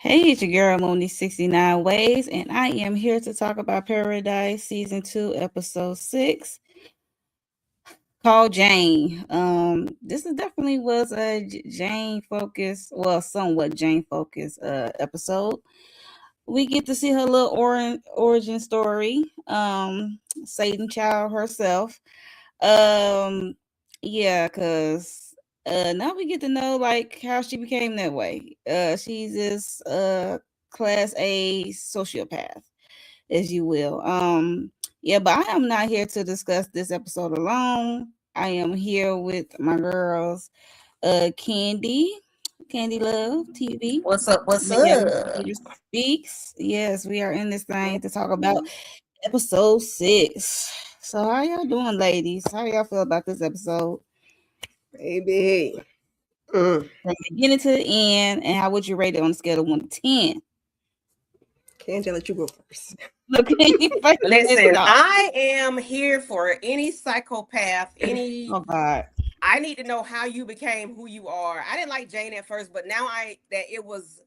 Hey, it's your girl Moni 69 Ways, and I am here to talk about Paradise Season 2, Episode 6, called Jane. This is definitely was a Jane focused, well, somewhat Jane focused episode. We get to see her little origin story. Satan child herself. Um, yeah, cause now we get to know like how she became that way. She's this class A sociopath, as you will. Yeah, but I am not here to discuss this episode alone. I am here with my girls, Candy, Candy Love TV. What's up? What's Miguel up? Peter Speaks. Yes, we are in this thing to talk about episode 6. So how y'all doing, ladies? How y'all feel about this episode? Baby. Mm. From the beginning to the end, and how would you rate it on a scale of 1 to 10? Can't let you go first. Look, you first. Listen, I am here for any psychopath, Oh God. I need to know how you became who you are. I didn't like Jane at first, but now that it was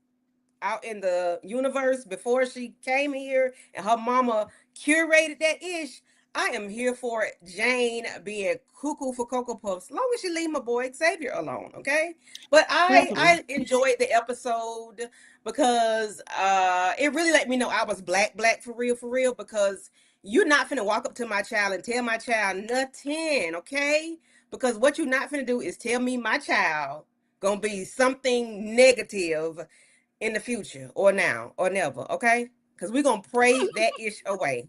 out in the universe before she came here and her mama curated that ish. I am here for Jane being cuckoo for Cocoa Puffs, as long as she leave my boy Xavier alone, okay? But I enjoyed the episode because it really let me know I was black for real, because you're not finna walk up to my child and tell my child nothing, okay? Because what you're not finna do is tell me my child gonna be something negative in the future or now or never, okay? Because we're gonna pray that ish away.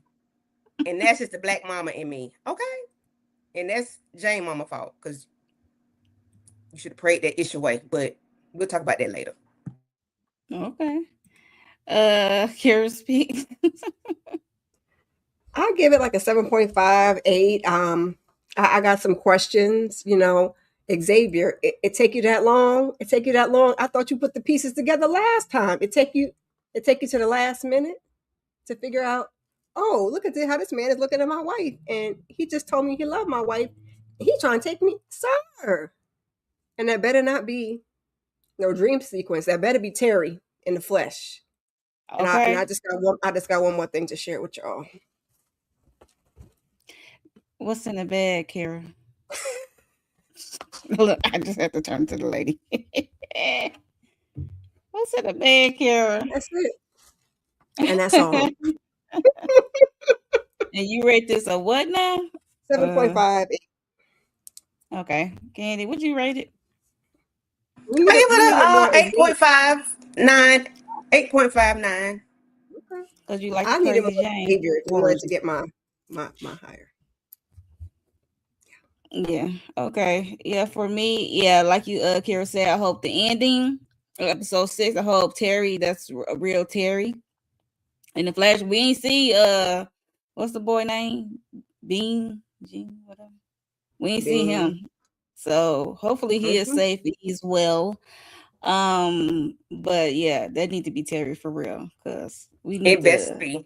And that's just the black mama in me, okay? And that's Jane mama fault, because you should have prayed that ish away. But we'll talk about that later. Okay. Kira speaks. I'll give it like a 7.5, 8. I got some questions, Xavier, it take you that long? It take you that long? I thought you put the pieces together last time. It take you to the last minute to figure out, oh, look at how this man is looking at my wife. And he just told me he loved my wife. He trying to take me, sir. And that better not be no dream sequence. That better be Terry in the flesh. And Okay. I just got one more thing to share with y'all. What's in the bag, Kira? Look, I just have to turn to the lady. What's in the bag, Kira? That's it. And that's all. And you rate this a what now? 7.5. Okay. Candy, would you rate it? I give it a 8.59. 8.59. Because you like I the needed Crazy more Jane. behavior in order to get my higher. Yeah. Okay. Yeah. For me, yeah, like you, Kira said, I hope the ending of episode 6. I hope Terry, that's a real Terry. In the Flash, we ain't see what's the boy name? Bean, Gene, whatever. We ain't see him. So hopefully he is safe. He's well. But yeah, that need to be Terry for real, because we need It best be.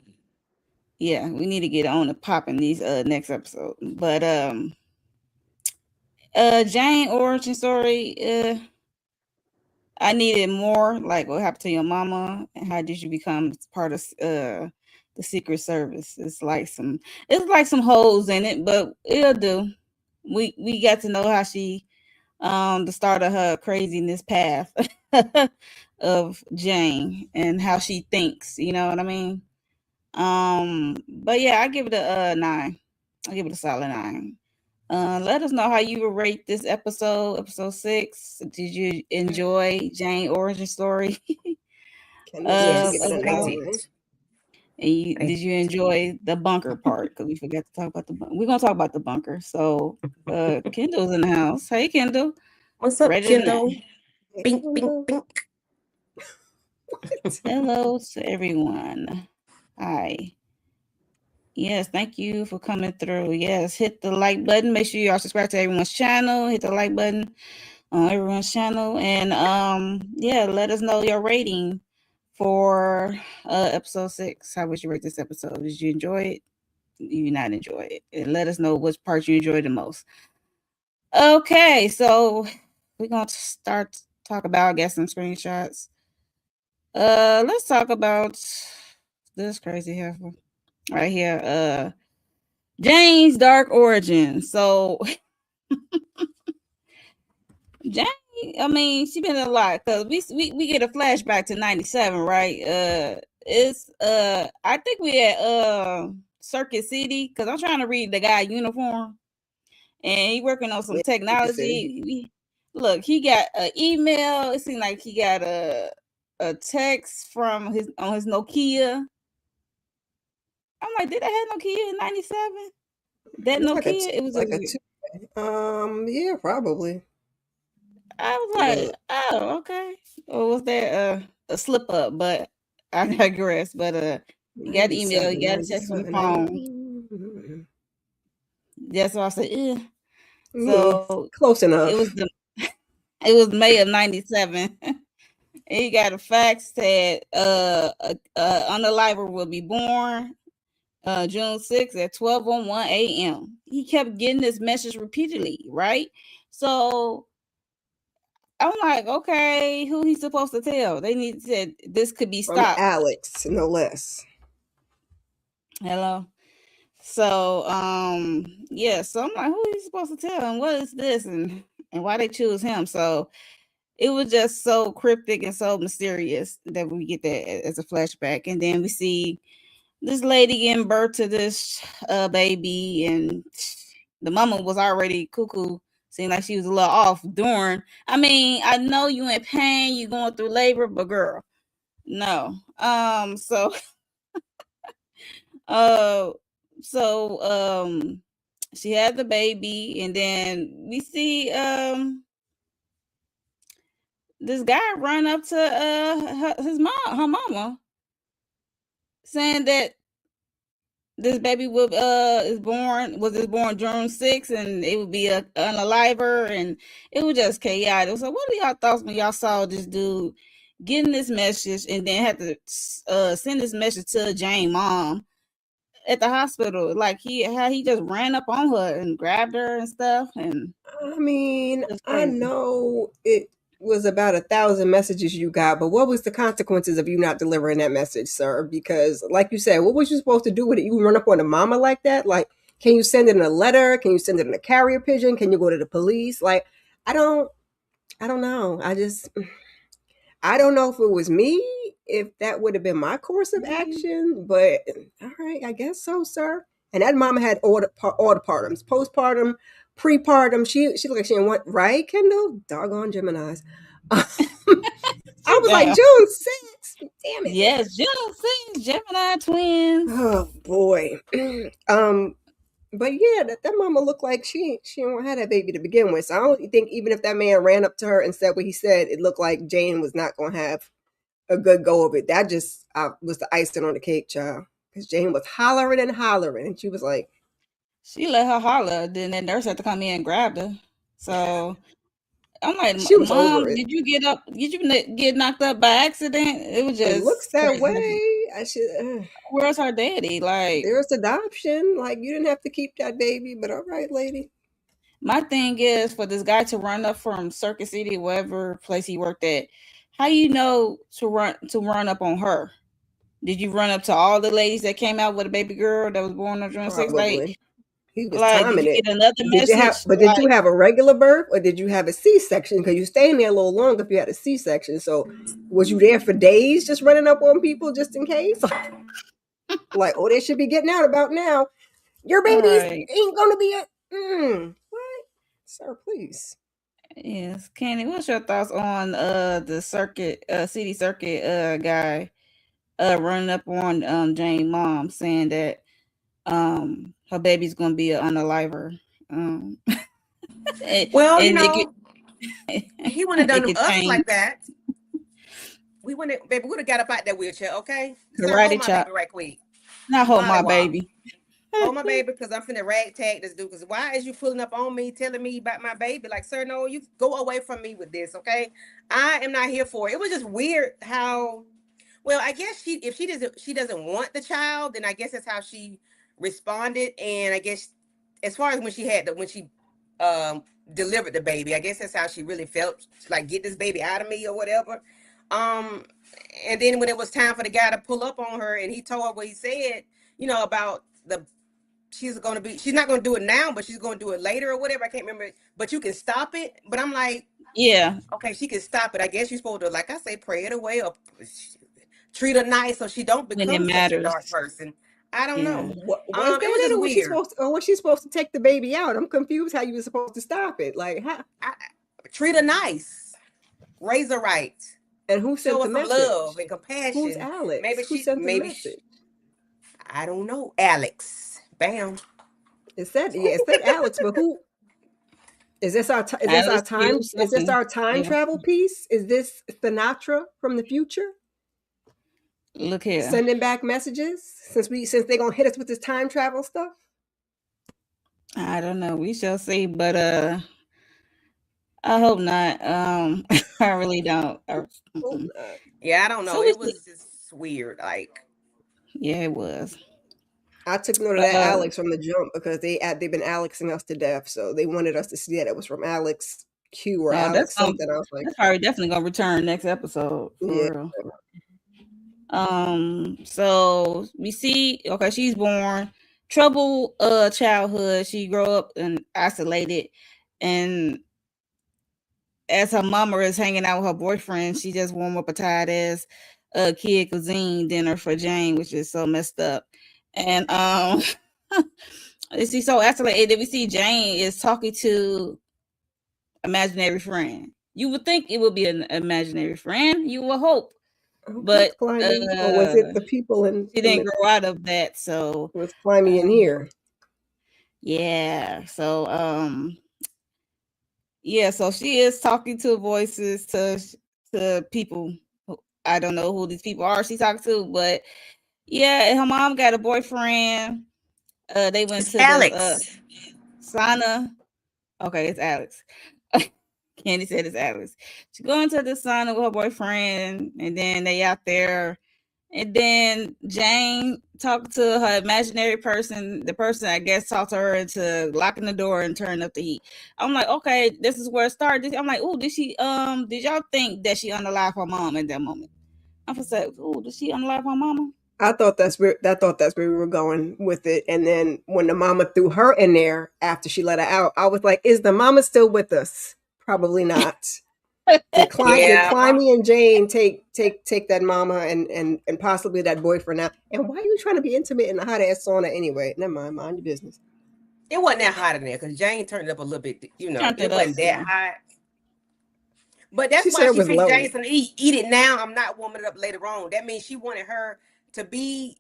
Yeah, we need to get on and pop in these next episode. But Jane origin story, I needed more. Like, what happened to your mama, and how did you become part of the Secret Service? It's like some holes in it, but it'll do. We got to know how she the start of her craziness path of Jane and how she thinks. You know what I mean? But yeah, I give it a 9. I give it a solid 9. Let us know how you would rate this episode 6. Did you enjoy Jane origin story? Yes, Let us I know. did. And did you enjoy the bunker part? Because we forgot to talk about the bunker. We're gonna talk about the bunker. So Kendall's in the house. Hey Kendall. What's up, Ready Kendall? to Bink, bink, bink. Hello to everyone. Hi. Yes, thank you for coming through. Yes, hit the like button. Make sure you are subscribed to everyone's channel. Hit the like button on everyone's channel. And yeah, let us know your rating for episode 6. How would you rate this episode? Did you enjoy it? Did you not enjoy it? And let us know which part you enjoyed the most. Okay, so we're gonna start talk about, I guess, some screenshots. Let's talk about this crazy heifer right here. Jane's dark origin. So Jane, I mean, she been in a lot because we get a flashback to '97, right? It's I think we at Circuit City because I'm trying to read the guy uniform and he working on some Yeah, you can see. technology. Look, he got an email. It seemed like he got a text from his on his Nokia. I'm like, did I have Nokia in '97? That It's Nokia, it was like just a two. Yeah, probably. I was like, Look, oh, okay. Or was that a slip up? But I digress. But you got the email, you 97, got a text from the 97, phone. 90. That's why I said, eh. Mm, So close it was enough. it was May of '97. And he got a fax that Unaliver will be born June 6th at 12:01 a.m. He kept getting this message repeatedly, right? So I'm like, okay, who he's supposed to tell? They need said this could be From stopped. Alex, no less. Hello. So yeah, so I'm like, who are you supposed to tell and what is this and why they choose him? So it was just so cryptic and so mysterious that we get that as a flashback. And then we see this lady giving birth to this baby and the mama was already cuckoo. Seemed like she was a little off during. I mean, I know you in pain, you going through labor, but girl, no. Uh so she had the baby and then we see this guy run up to her mama saying that this baby will is born June 6th and it would be a unaliver and it was just chaotic. So what are y'all thoughts when y'all saw this dude getting this message and then had to send this message to Jane mom at the hospital? Like he just ran up on her and grabbed her and stuff and I mean, it's I crazy. know it was about 1,000 messages you got, but what was the consequences of you not delivering that message, sir? Because, like you said, what was you supposed to do with it? You run up on a mama like that? Like, can you send it in a letter? Can you send it in a carrier pigeon? Can you go to the police? Like, I don't, I don't know. I don't know if it was me, if that would have been my course of action, but all right, I guess so, sir. And that mama had all the partums, postpartum, prepartum. She looked like she didn't want right, Kendall. Doggone Gemini's. I was like Damn. June 6th. Damn it. Yes, June 6th, Gemini twins. Oh boy. um, but yeah, that mama looked like she didn't have that baby to begin with. So I don't think even if that man ran up to her and said what he said, it looked like Jane was not gonna have a good go of it. That just was the icing on the cake, child. Because Jane was hollering and hollering, and she was like, She let her holler. Then that nurse had to come in and grab her. So I'm like, she was Mom, over it. did you get up? Did you get knocked up by accident? It was It looks just that crazy. way. I should. Where's her daddy? Like, There's adoption. Like you didn't have to keep that baby, but all right, lady. my thing is for this guy to run up from Circuit City, whatever place he worked at. How you know to run up on her? Did you run up to all the ladies that came out with a baby girl that was born on June 6th? Probably he was Like, did timing you it. get another Did you have? message? But did you Like, have a regular birth or did you have a C-section? Because you stay in there a little longer if you had a C-section. So was you there for days, just running up on people just in case? Like, oh, they should be getting out about now. Your babies right? ain't gonna be a what? Sir, please. Yes, Kenny. What's your thoughts on the circuit city circuit guy running up on Jane mom saying that her baby's gonna be an unaliver. Um and, Well, and it could he wouldn't have it done could us change like that. We wouldn't, baby, would have got up out that wheelchair, okay? Sir, hold karate my chop. baby right quick. Not hold Molly my Wop. baby. Hold my baby because I'm finna rag tag this dude. Because why is you pulling up on me, telling me about my baby? Like, sir, no, you go away from me with this, okay? I am not here for it. It was just weird how. Well, I guess if she doesn't want the child, then I guess that's how she responded. And I guess as far as when she um delivered the baby, I guess that's how she really felt, like get this baby out of me or whatever. Um, and then when it was time for the guy to pull up on her, and he told her what he said, about the she's not gonna do it now, but she's gonna do it later or whatever. I can't remember. But you can stop it. But I'm like, Yeah, okay, she can stop it. I guess you're supposed to, like I say, pray it away or treat her nice so she don't when it become such a dark matters. person. I don't Yeah. know. Was It was that it, just or was she weird. supposed to, or was she supposed to take the baby out? I'm confused how you were supposed to stop it. Like, how, I, treat her nice, raise her right, and who show sent her the some love message? and Who's compassion. Alex? Who sent the Maybe message? I don't know. Alex, bam. It said Alex, but who is this? Is this our Alice time? Hughes, Is this something. our time Yeah. travel piece? Is this Sinatra from the future Look here. sending back messages? Since they're gonna hit us with this time travel stuff. I don't know. We shall see, but I hope not. I really don't. Hope not. Yeah, I don't So know. we It see. was just weird. Like, Yeah, it was. I took note of that Uh, Alex from the jump because they've been Alexing us to death, so they wanted us to see that it was from Alex Q or oh, Alex something. I was like, that's probably definitely gonna return next episode yeah. for real. So we see, okay, she's born troubled childhood. She grew up and isolated, and as her mama is hanging out with her boyfriend, she just warm up a tired ass kid cuisine dinner for Jane, which is so messed up. And she's so isolated. We see Jane is talking to imaginary friend. You would think it would be an imaginary friend. You would hope, Who's but climbing? Or was it the people she in didn't the grow out of that. So was climbing in here? yeah. So yeah. So she is talking to voices to people. I don't know who these people are she talking to, but yeah, her mom got a boyfriend. They went it's to the Alex. sauna. Okay, it's Alex. Candy said it's Alex. She going to the sauna with her boyfriend, and then they out there. And then Jane talked to her imaginary person. The person, I guess, talked to her into locking the door and turning up the heat. I'm like, okay, this is where it started. I'm like, oh, did y'all think that she unalived her mom at that moment? I'm gonna say, oh, did she unalive her mama? I thought that's where we were going with it. And then when the mama threw her in there after she let her out, I was like, is the mama still with us? Probably not. Did Yeah. Climby and Jane take that mama and possibly that boyfriend out? And why are you trying to be intimate in a hot ass sauna anyway? Never mind your business. It wasn't that hot in there because Jane turned it up a little bit. Turned It it up wasn't that some. hot. But She that's why said it she was picked low. Jason to eat it now. I'm not warming it up later on. That means she wanted her to be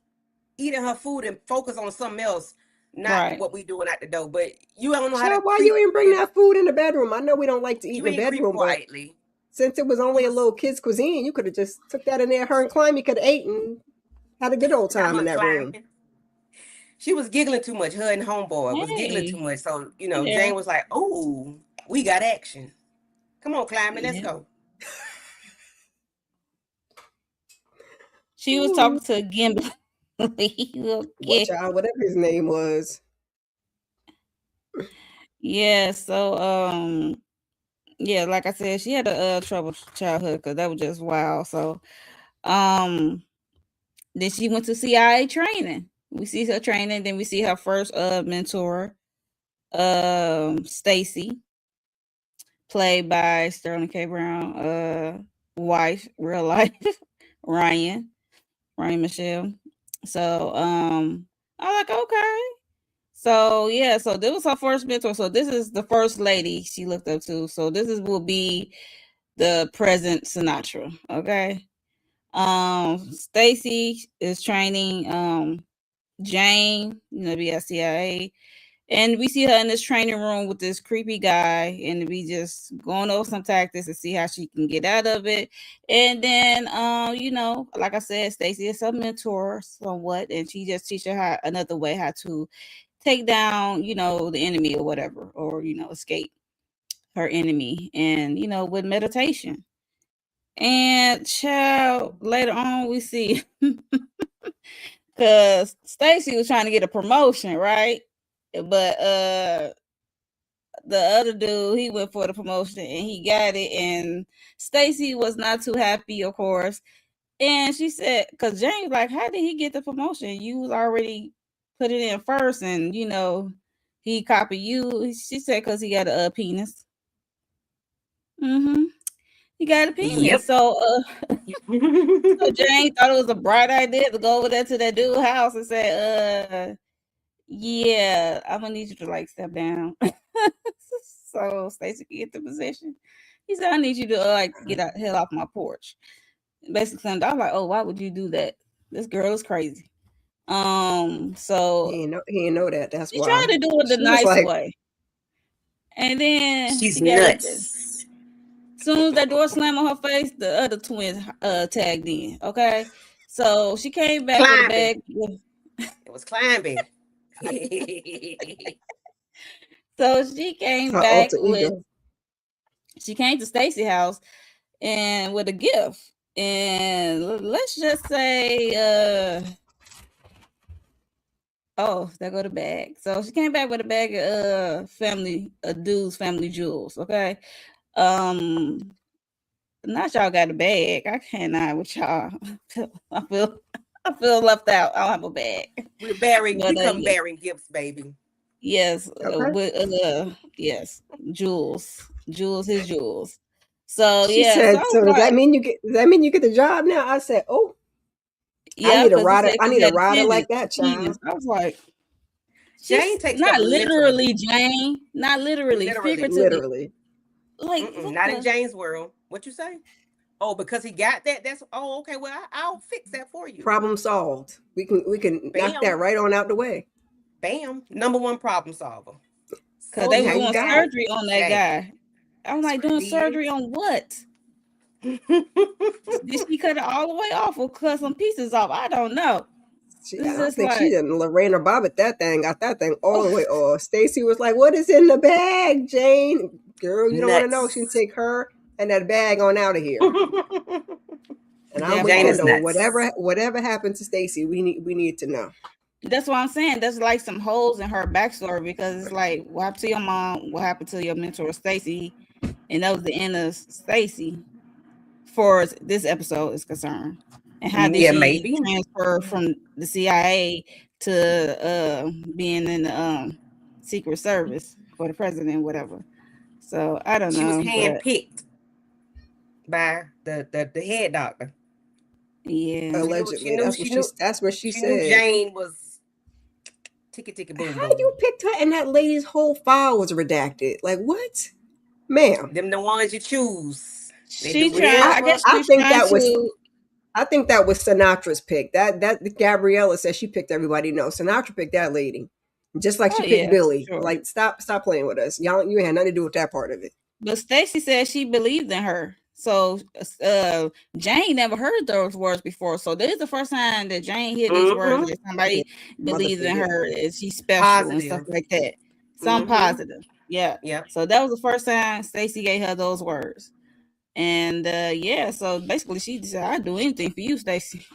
eating her food and focus on something else, not Right. what we doing at the door. But you don't know how to Child, why you creep. ain't bring that food in the bedroom? I know we don't like to eat You in the ain't creep bedroom, but quietly. since it was She only a was little kid's cuisine, you could have just took that in there. Her and Climby could have ate and had a good old I'm time in a that room. climbing. She was giggling too much. Her and homeboy was giggling too Hey, much. So hey there. Jane was like, "Oh, we got action. Come on, climbing, let's Yeah. go." She was Ooh, talking to Gimli. what Okay. y'all, whatever his name was. Yeah, so yeah, like I said, she had a troubled childhood because that was just wild. So um then she went to CIA training. We see her training, then we see her first mentor, Stacy, played by Sterling K. Brown, wife, real life, Ryan, Ryan Michelle. So I was like, okay. So yeah, so this was her first mentor. So this is the first lady she looked up to. So this is will be the present Sinatra. Okay. Stacy is training Jane, be at CIA. And we see her in this training room with this creepy guy, and we just going over some tactics to see how she can get out of it. And then, like I said, Stacy is her mentor somewhat, and she just teach her how another way how to take down, the enemy or whatever, or escape her enemy, and with meditation. And child, later on we see because Stacy was trying to get a promotion, right? But the other dude, he went for the promotion and he got it. And Stacy was not too happy, of course. And she said, because James like, how did he get the promotion? You was already put it in first, and he copied you. She said, because he got a penis. He got a penis. Yep. So Jane thought it was a bright idea to go over there to that dude's house and say, yeah, I'm gonna need you to like step down. So Stacey can get the position. He said, I need you to like get out hell off my porch. Basically, I'm like, oh, why would you do that? This girl is crazy. So he ain't know that. That's she why tried to do it the she was nice like, way. And then She's she got it. nuts. Soon as that door slammed on her face, the other twins tagged in. Okay, so she came back with a bag. It was climbing. So she came her back alter with. ego. She came to Stacy's house and with a gift, and let's just say, oh, there go the bag. So she came back with a bag of dude's family jewels. Okay, not y'all got a bag. I cannot with y'all. I feel left out. I don't have a bag. We come bearing gifts, baby. Yes, Okay. yes, jewels, his jewels. So She yeah, said, so does that mean you get the job now? I said, oh, yeah, I need a because he rider. said I 'cause need he a had a rider like penis. that, child. I was like, Jane takes not stuff literally, Jane, not literally, figuratively. Literally. Like, not in Jane's world. What you say? Oh, because he got that. That's okay. Well, I'll fix that for you. Problem solved. We can Bam. knock that right on out the way. Bam. Number one problem solver. Because they were doing surgery on that guy. I'm like, doing surgery on what? Did she cut it all the way off or cut some pieces off? I don't know. I don't think she didn't. Lorraine or Bobbit got that thing all the way off. Stacy was like, what is in the bag, Jane? Girl, you don't want to know. She can take her and that bag on out of here. And I'm with Kendall. Whatever happened to Stacy, we need to know. That's what I'm saying. There's like some holes in her backstory because it's like, what happened to your mom? What happened to your mentor, Stacy? And that was the end of Stacy for this episode is concerned. And how did she transfer from the CIA to being in the Secret Service for the president, whatever. So I don't know. She was handpicked by the head doctor. Yeah, allegedly. That's what she said. Knew Jane was ticky boom. How you picked her and that lady's whole file was redacted? Like what, ma'am? Them the ones you choose. She tried. I think that was Sinatra's pick. That Gabriela said she picked everybody. No, Sinatra picked that lady, just like she picked Billy. Sure. Like stop playing with us, y'all. You had nothing to do with that part of it. But Stacy said she believed in her. So Jane never heard those words before. So this is the first time that Jane heard these words that somebody believes in her, and she's special and stuff like that. Some positive. Yeah. So that was the first time Stacy gave her those words. And so basically she said, I'd do anything for you, Stacy.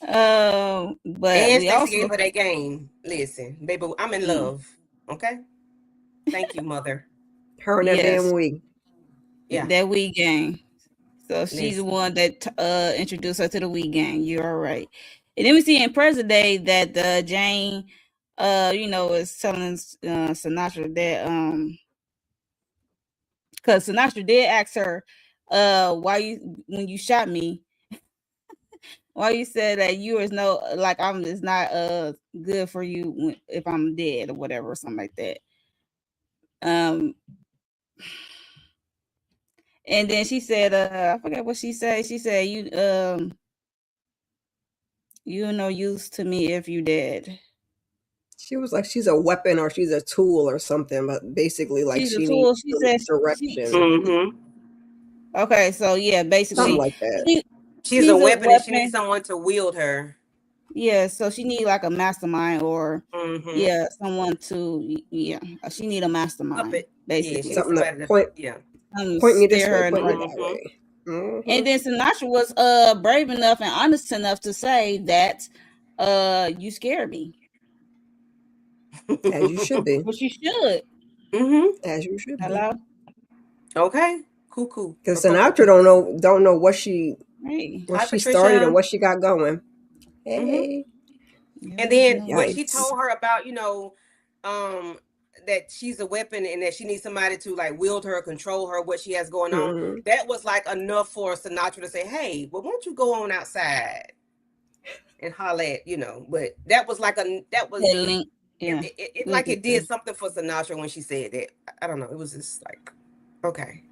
But Stacy gave her that game. Listen, baby, I'm in love. Okay. Thank you, mother. Her and that damn wig. Yeah. That wig gang. So she's the one that introduced her to the wig gang. You're all right. And then we see in present day that Jane is telling Sinatra that because Sinatra did ask her when you shot me, why you said that you is it's not good for you if I'm dead or whatever or something like that. And then she said, I forget what she said. She said, you're no use to me if you dead. She was like, she's a weapon or she's a tool or something, but basically like she's a tool. She said direction. Okay, so yeah, basically something like that. She's a weapon and she needs someone to wield her. Yeah, so she need like a mastermind or someone to she need a mastermind basically. Something to point me this way, point me that way. And then Sinatra was brave enough and honest enough to say that you scare me. As you should be. But you should. Mm-hmm. as you should be. Hello? Okay. Cool. Because For Cocoa Sinatra Puffs. don't know what she Hey. Hi, started and Patricia. what she got going. Mm-hmm. Hey, And Yeah, then no what she worries. yikes. told her about, um, that she's a weapon and that she needs somebody to like wield her, control her, what she has going on. Hmm. That was like enough for Sinatra to say, "Hey, well, won't you go on outside and holler at, But that was like that was That link. it, Yeah. it, it Link like it it to. did something for Sinatra when she said that. I don't know. It was just like, okay.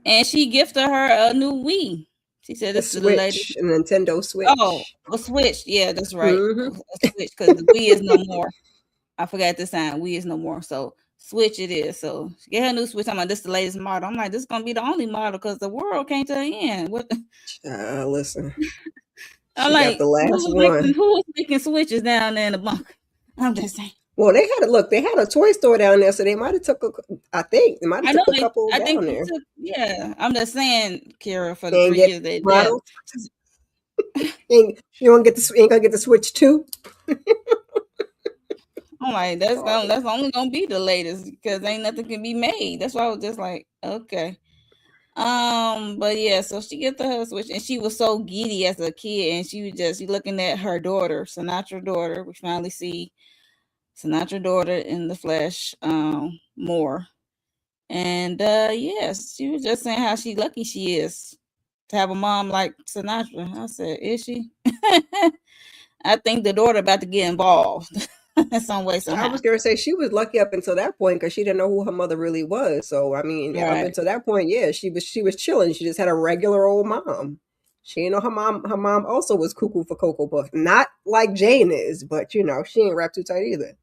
And she gifted her a new Wii. She said The this is the latest. Switch, a Nintendo Oh, Switch. a Switch. Yeah, that's right. Hmm. A Switch because the Wii is no more. I forgot this time. Wii is no more. So Switch it is. So she get her new Switch. I'm like, this is the latest model. I'm like, this is gonna be the only model because the world came to an end. What? Listen, I'm she got like, the last one. who was making switches down there in the bunker? I'm just saying. Well, they had to look. They had a toy store down there, so they might have took. I think they might have I know took a they. couple I think down they there took. Yeah, I'm just saying, Kara, for the and 3 years get they yeah. model. You won't get the. Ain't gonna get the Switch too. I'm like, that's only gonna be the latest because ain't nothing can be made. That's why I was just like, okay. But yeah, so she get the her switch and she was so giddy as a kid and she was just looking at her daughter, Sinatra daughter. We finally see Sinatra daughter in the flesh, more. And yes, she was just saying how she lucky she is to have a mom like Sinatra. I said, is she? I think the daughter about to get involved in some way, I somehow. was gonna say she was lucky up until that point because she didn't know who her mother really was. So I mean, up Right. until that point, yeah, she was chilling. She just had a regular old mom. She didn't know her mom. Her mom also was cuckoo for Cocoa Puff, not like Jane is, but she ain't wrapped too tight either.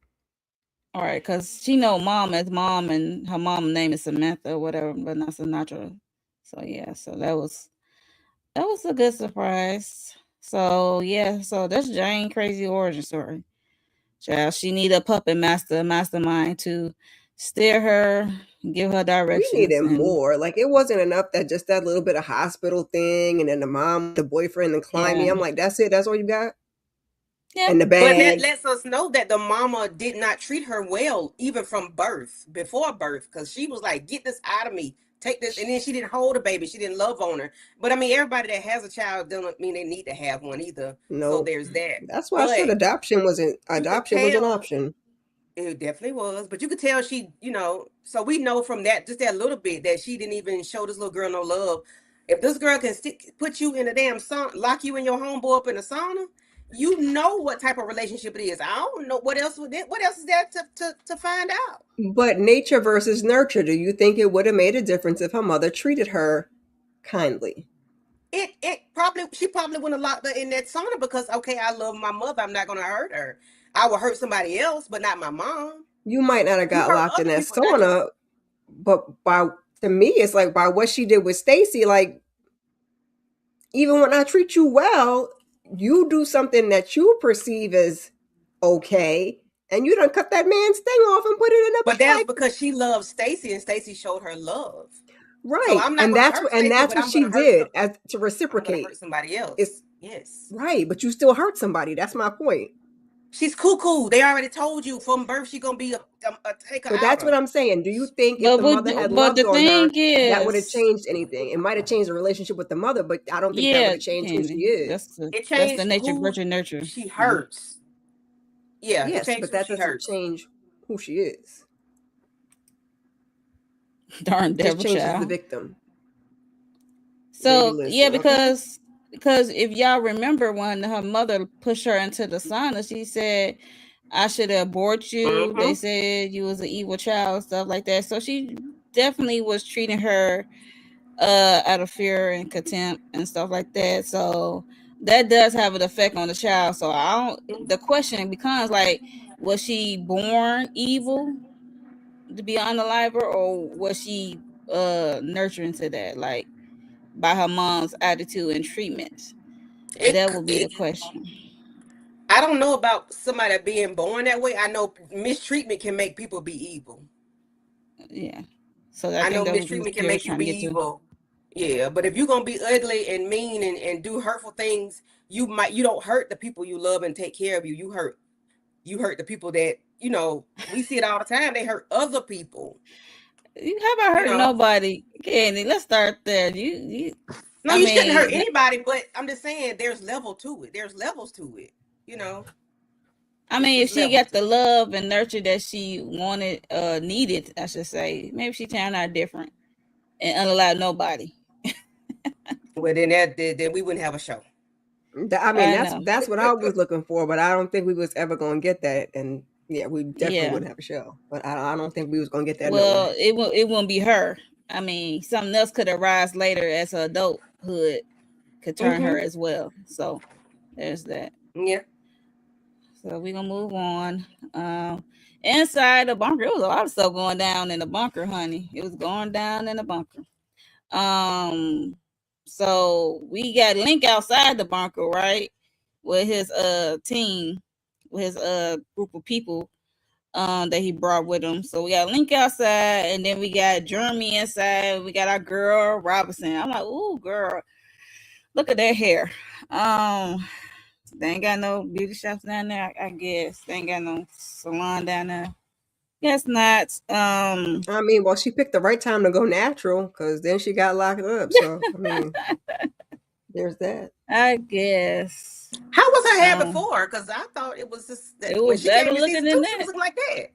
All right, because she know mom as mom and her mom name is Samantha or whatever, but not Sinatra. So yeah, so that was a good surprise. So yeah, so that's Jane crazy origin story. Child, she need a puppet mastermind to steer her, give her We directions, needed and more. Like it wasn't enough that just that little bit of hospital thing, and then the mom, the boyfriend, and yeah, climbing. I'm like, that's it. That's all you got, yeah. and the But that bag. lets us know that the mama did not treat her well, even from birth, before birth, because she was like, "Get this out of me, take this," and then she didn't hold a baby, she didn't love on her. But I mean, everybody that has a child doesn't mean they need to have one either. So No, there's that. that's why I said But you could adoption was an tell option. it definitely was, but you could tell she, so we know from that, just that little bit, that she didn't even show this little girl no love. If this girl can put you in a damn sauna, lock you in your homeboy up in a sauna, you know what type of relationship it is. I don't know what else what else is there to find out. But nature versus nurture. Do you think it would have made a difference if her mother treated her kindly? It probably she probably wouldn't have locked her in that sauna because okay, I love my mother. I'm not gonna hurt her. I will hurt somebody else, but not my mom. You might not have You got hurt locked in other that people, not just sauna, but by to me, it's like by what she did with Stacy. Like even when I treat you well, you do something that you perceive as okay, and you don't cut that man's thing off and put it in a But that's bag. because she loves Stacy and Stacy showed her love. So Right, I'm not gonna hurt and Stacy, that's but what she did as to I'm gonna reciprocate. hurt somebody It's else. Yes. right, but you still hurt somebody. That's my point. She's cuckoo. They already told you from birth she gonna be a take her But that's what outer. I'm saying. Do you think if but the mother had but loved the on thing her, that would have is, changed anything? It might have changed the relationship with the mother, but I don't think that would yeah, have changed who she Candy, is. that's the It changed nature who virtue nurture. she Mhm. hurts. Yeah, it Yes, changed but who that she doesn't hurts. change who she is. Darn It just devil changes the child. victim. Baby, So yeah, listen, okay? because if y'all remember when her mother pushed her into the sauna, she said, "I should abort you." They Mm-hmm. said you was an evil child, stuff like that. So she definitely was treating her out of fear and contempt and stuff like that. So that does have an effect on the child. So I don't. The question becomes like, was she born evil to be unalive her, or was she nurturing to that? Like by her mom's attitude and treatment? It, That would be the it question. I don't know about somebody being born that way. I know mistreatment can make people be evil. Yeah. So I I know think that was what mistreatment can Kira was make you trying to be get to. evil. Yeah, but if you're gonna be ugly and mean and do hurtful things, you don't hurt the people you love and take care of you. You hurt you hurt the people that, you know, we see it all the time. They hurt other people. You haven't hurt nobody, Candy. Let's start there. No, you shouldn't hurt anybody, but I'm just saying there's level to it. There's levels to it, you know. I mean, if she got the love and nurture that she wanted, needed, I should say, maybe she turned out different and unallowed nobody. Well, then we wouldn't have a show. I mean, that's what I was looking for, but I don't think we was ever going to get that. And yeah, we definitely wouldn't have a show. But I don't think we was going to get that. Well, it won't be her. I mean, something else could arise later as her adulthood could turn her as well. So there's that. Yeah. So we're gonna move on. Inside the bunker, it was a lot of stuff going down in the bunker, honey. It was going down in the bunker. So we got Link outside the bunker, right? With his team, with his group of people that he brought with him. So we got Link outside, and then we got Jeremy inside. We got our girl Robinson. I'm like, ooh, girl, look at that hair. They ain't got no beauty shops down there, I guess. They ain't got no salon down there. Guess not. I mean, well, she picked the right time to go natural because then she got locked up. So I mean, there's that. I guess. How was her hair before? Because I thought it was just that it was better looking than that. She was looking like that.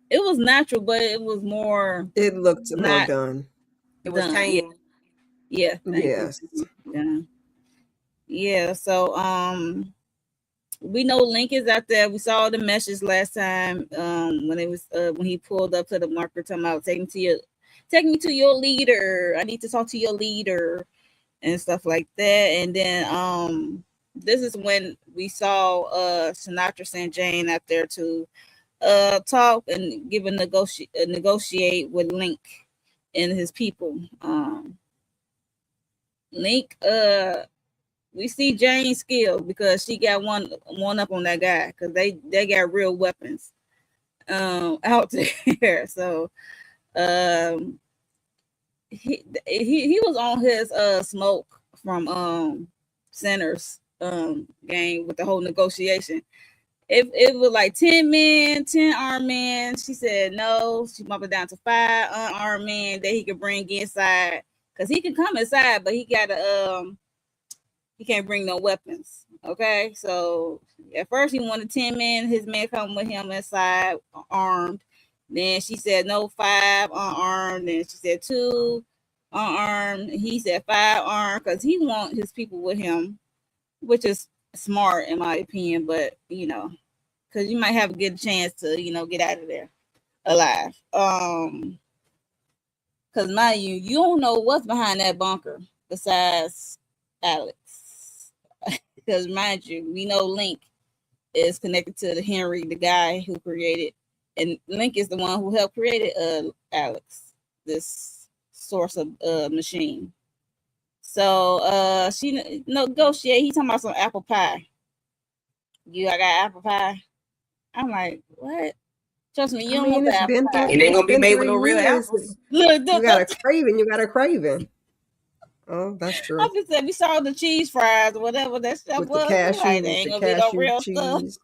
It was natural, but it was more. It looked more done. It was tame. Yeah. Yes. Yeah. So we know Link is out there. We saw the message last time when it was when he pulled up to the marker talking about take me to your leader. I need to talk to your leader and stuff like that. And then this is when we saw Sinatra and Jane out there to talk and give negotiate with Link and his people. Link we see Jane's skill because she got one up on that guy because they got real weapons out there. So he was on his smoke from Center's game with the whole negotiation. It was like 10 men, 10 armed men. She said no. She bumped it down to 5 unarmed men that he could bring inside because he can come inside, but he gotta he can't bring no weapons. Okay, so at first he wanted 10 men. His men come with him inside armed. Then she said no, 5 unarmed. Then she said 2 unarmed. He said 5 armed because he want his people with him, which is smart in my opinion. But you know, because you might have a good chance to get out of there alive. Because mind you, you don't know what's behind that bunker besides Alex. Because mind you, we know Link is connected to the Henry, the guy who created, and Link is the one who helped create Alex, this source of machine. So she negotiate. He talking about some apple pie. I got apple pie. I'm like, what? Trust me, you don't want the apple pie. It ain't gonna be made with no real apples. Look, you got a craving. You got a craving. Oh, that's true. I just said we saw the cheese fries or whatever that stuff with was. The cashew, like, they ain't gonna be no real cheese.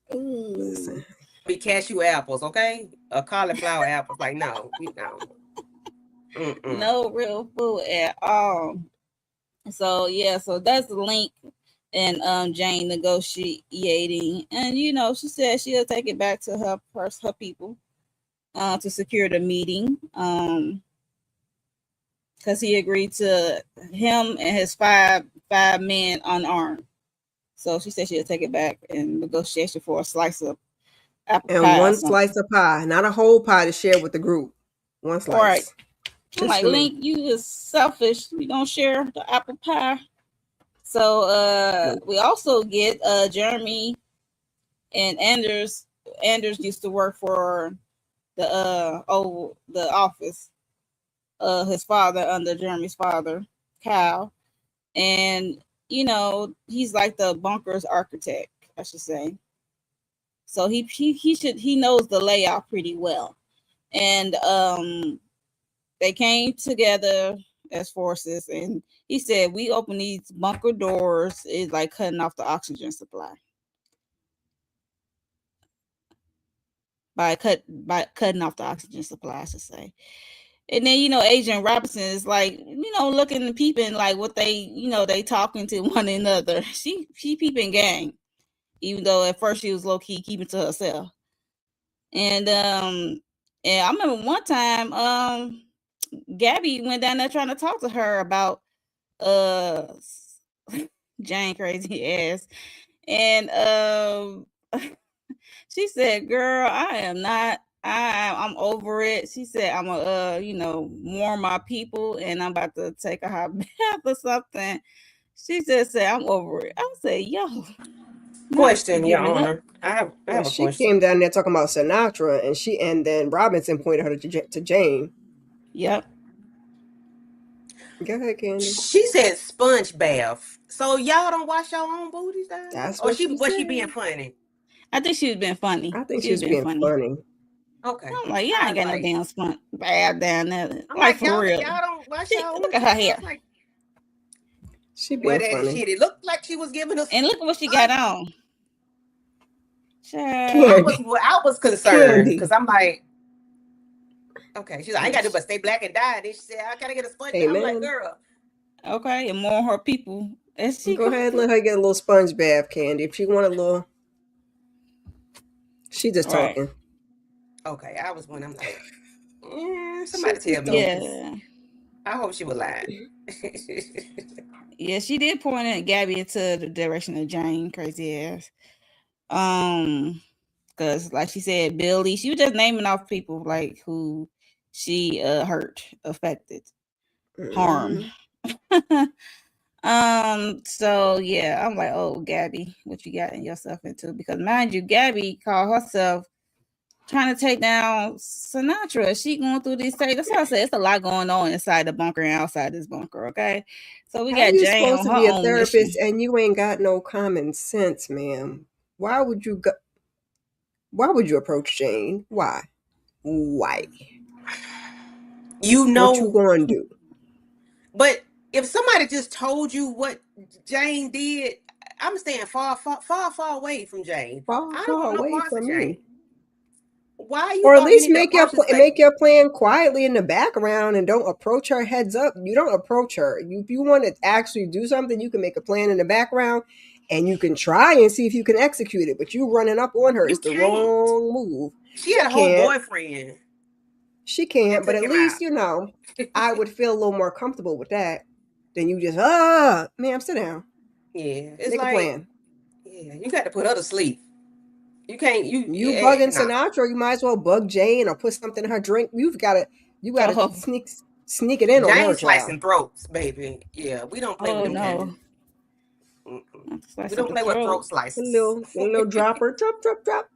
Stuff. Ooh. Be cashew apples, okay? Cauliflower apples. Like no. No real food at all. So yeah, so that's Link and Jane negotiating, and she said she'll take it back to her people to secure the meeting. Because he agreed to him and his five men unarmed. So she said she'll take it back in negotiation for a slice of apple and pie. And one slice of pie, not a whole pie to share with the group. One slice. Right. I'm like, Link, you is selfish. We don't share the apple pie. So we also get Jeremy and Anders. Anders used to work for the office. His father under Jeremy's father, Kyle, and he's like the bunker's architect, I should say. So he knows the layout pretty well, and they came together as forces, and he said we open these bunker doors is like cutting off the oxygen supply. by cutting off the oxygen supply, I should say. And then, Agent Robinson is like, looking and peeping like what they, they talking to one another. She peeping gang, even though at first she was low key keeping to herself. And I remember one time, Gabby went down there trying to talk to her about Jane crazy ass. And she said, "Girl, I am not. I'm over it." She said, "I'm gonna, warn my people, and I'm about to take a hot bath or something." She just said, "I'm over it." I said, "Yo, Question, Your giving up." Honor. I have Well, a she question. came down there talking about Sinatra, and then Robinson pointed her to Jane. Yep. Go ahead, Candy. She said sponge bath. So y'all don't wash your own booties down? That's Or what she was she said. being funny? I think she was being funny. I think She she was was being being funny. funny. Okay. I'm like, y'all I ain't got no like, damn spunk bad down there. I'm Like, like, for y'all real. don't wash your own Look at her hair. stuff? Like, She well, being that funny. shit. It looked like she was giving us. And look at what she got on. Candy. I was concerned Candy. because I'm like, okay. She's like, I ain't got to do but stay black and die. Then she said, I gotta get a sponge. I'm like, Amen. girl. Okay, and more her people. And she Go ahead and let her get a little sponge bath, Candy. If she want a little, she just Right. talking. Okay, I was when I'm like, somebody She tell just me. talking. Yeah. I hope she was lying. Yeah, she did point at Gabby into the direction of Jane, crazy ass. Because like she said, Billy, she was just naming off people like who she hurt, affected, harmed. So yeah, I'm like, oh, Gabby, what you got in yourself into? Because mind you, Gabby called herself trying to take down Sinatra. She going through these things. That's why I said it's a lot going on inside the bunker and outside this bunker. Okay, so we How got you Jane supposed on to her be a own therapist mission. and you ain't got no common sense, ma'am? Why would you go? Why would you approach Jane? Why? Why? You know, What you gonna do? but if somebody just told you what Jane did, I'm staying far, far, far, far away from Jane. Far, I don't far want no away parts of from Jane. me. Why you Or at thought you least need to approach and say, make your plan quietly in the background and don't approach her heads up. You don't approach her. If you want to actually do something, you can make a plan in the background and you can try and see if you can execute it. But you running up on her you is the can't? wrong move. She had a whole Can't. boyfriend She and can't. But took at him out. least, I would feel a little more comfortable with that than you just, ma'am, sit down. Yeah, it's Make a like, plan. yeah, you got to put her to sleep. You can't. You bugging Nah. Sinatra, you might as well bug Jane or put something in her drink. You gotta Oh, sneak it in on her, Jane child. slicing throats, baby. Yeah, we don't play with oh them kind. no, We that's don't the play with throat. throat slices. A little dropper, drop,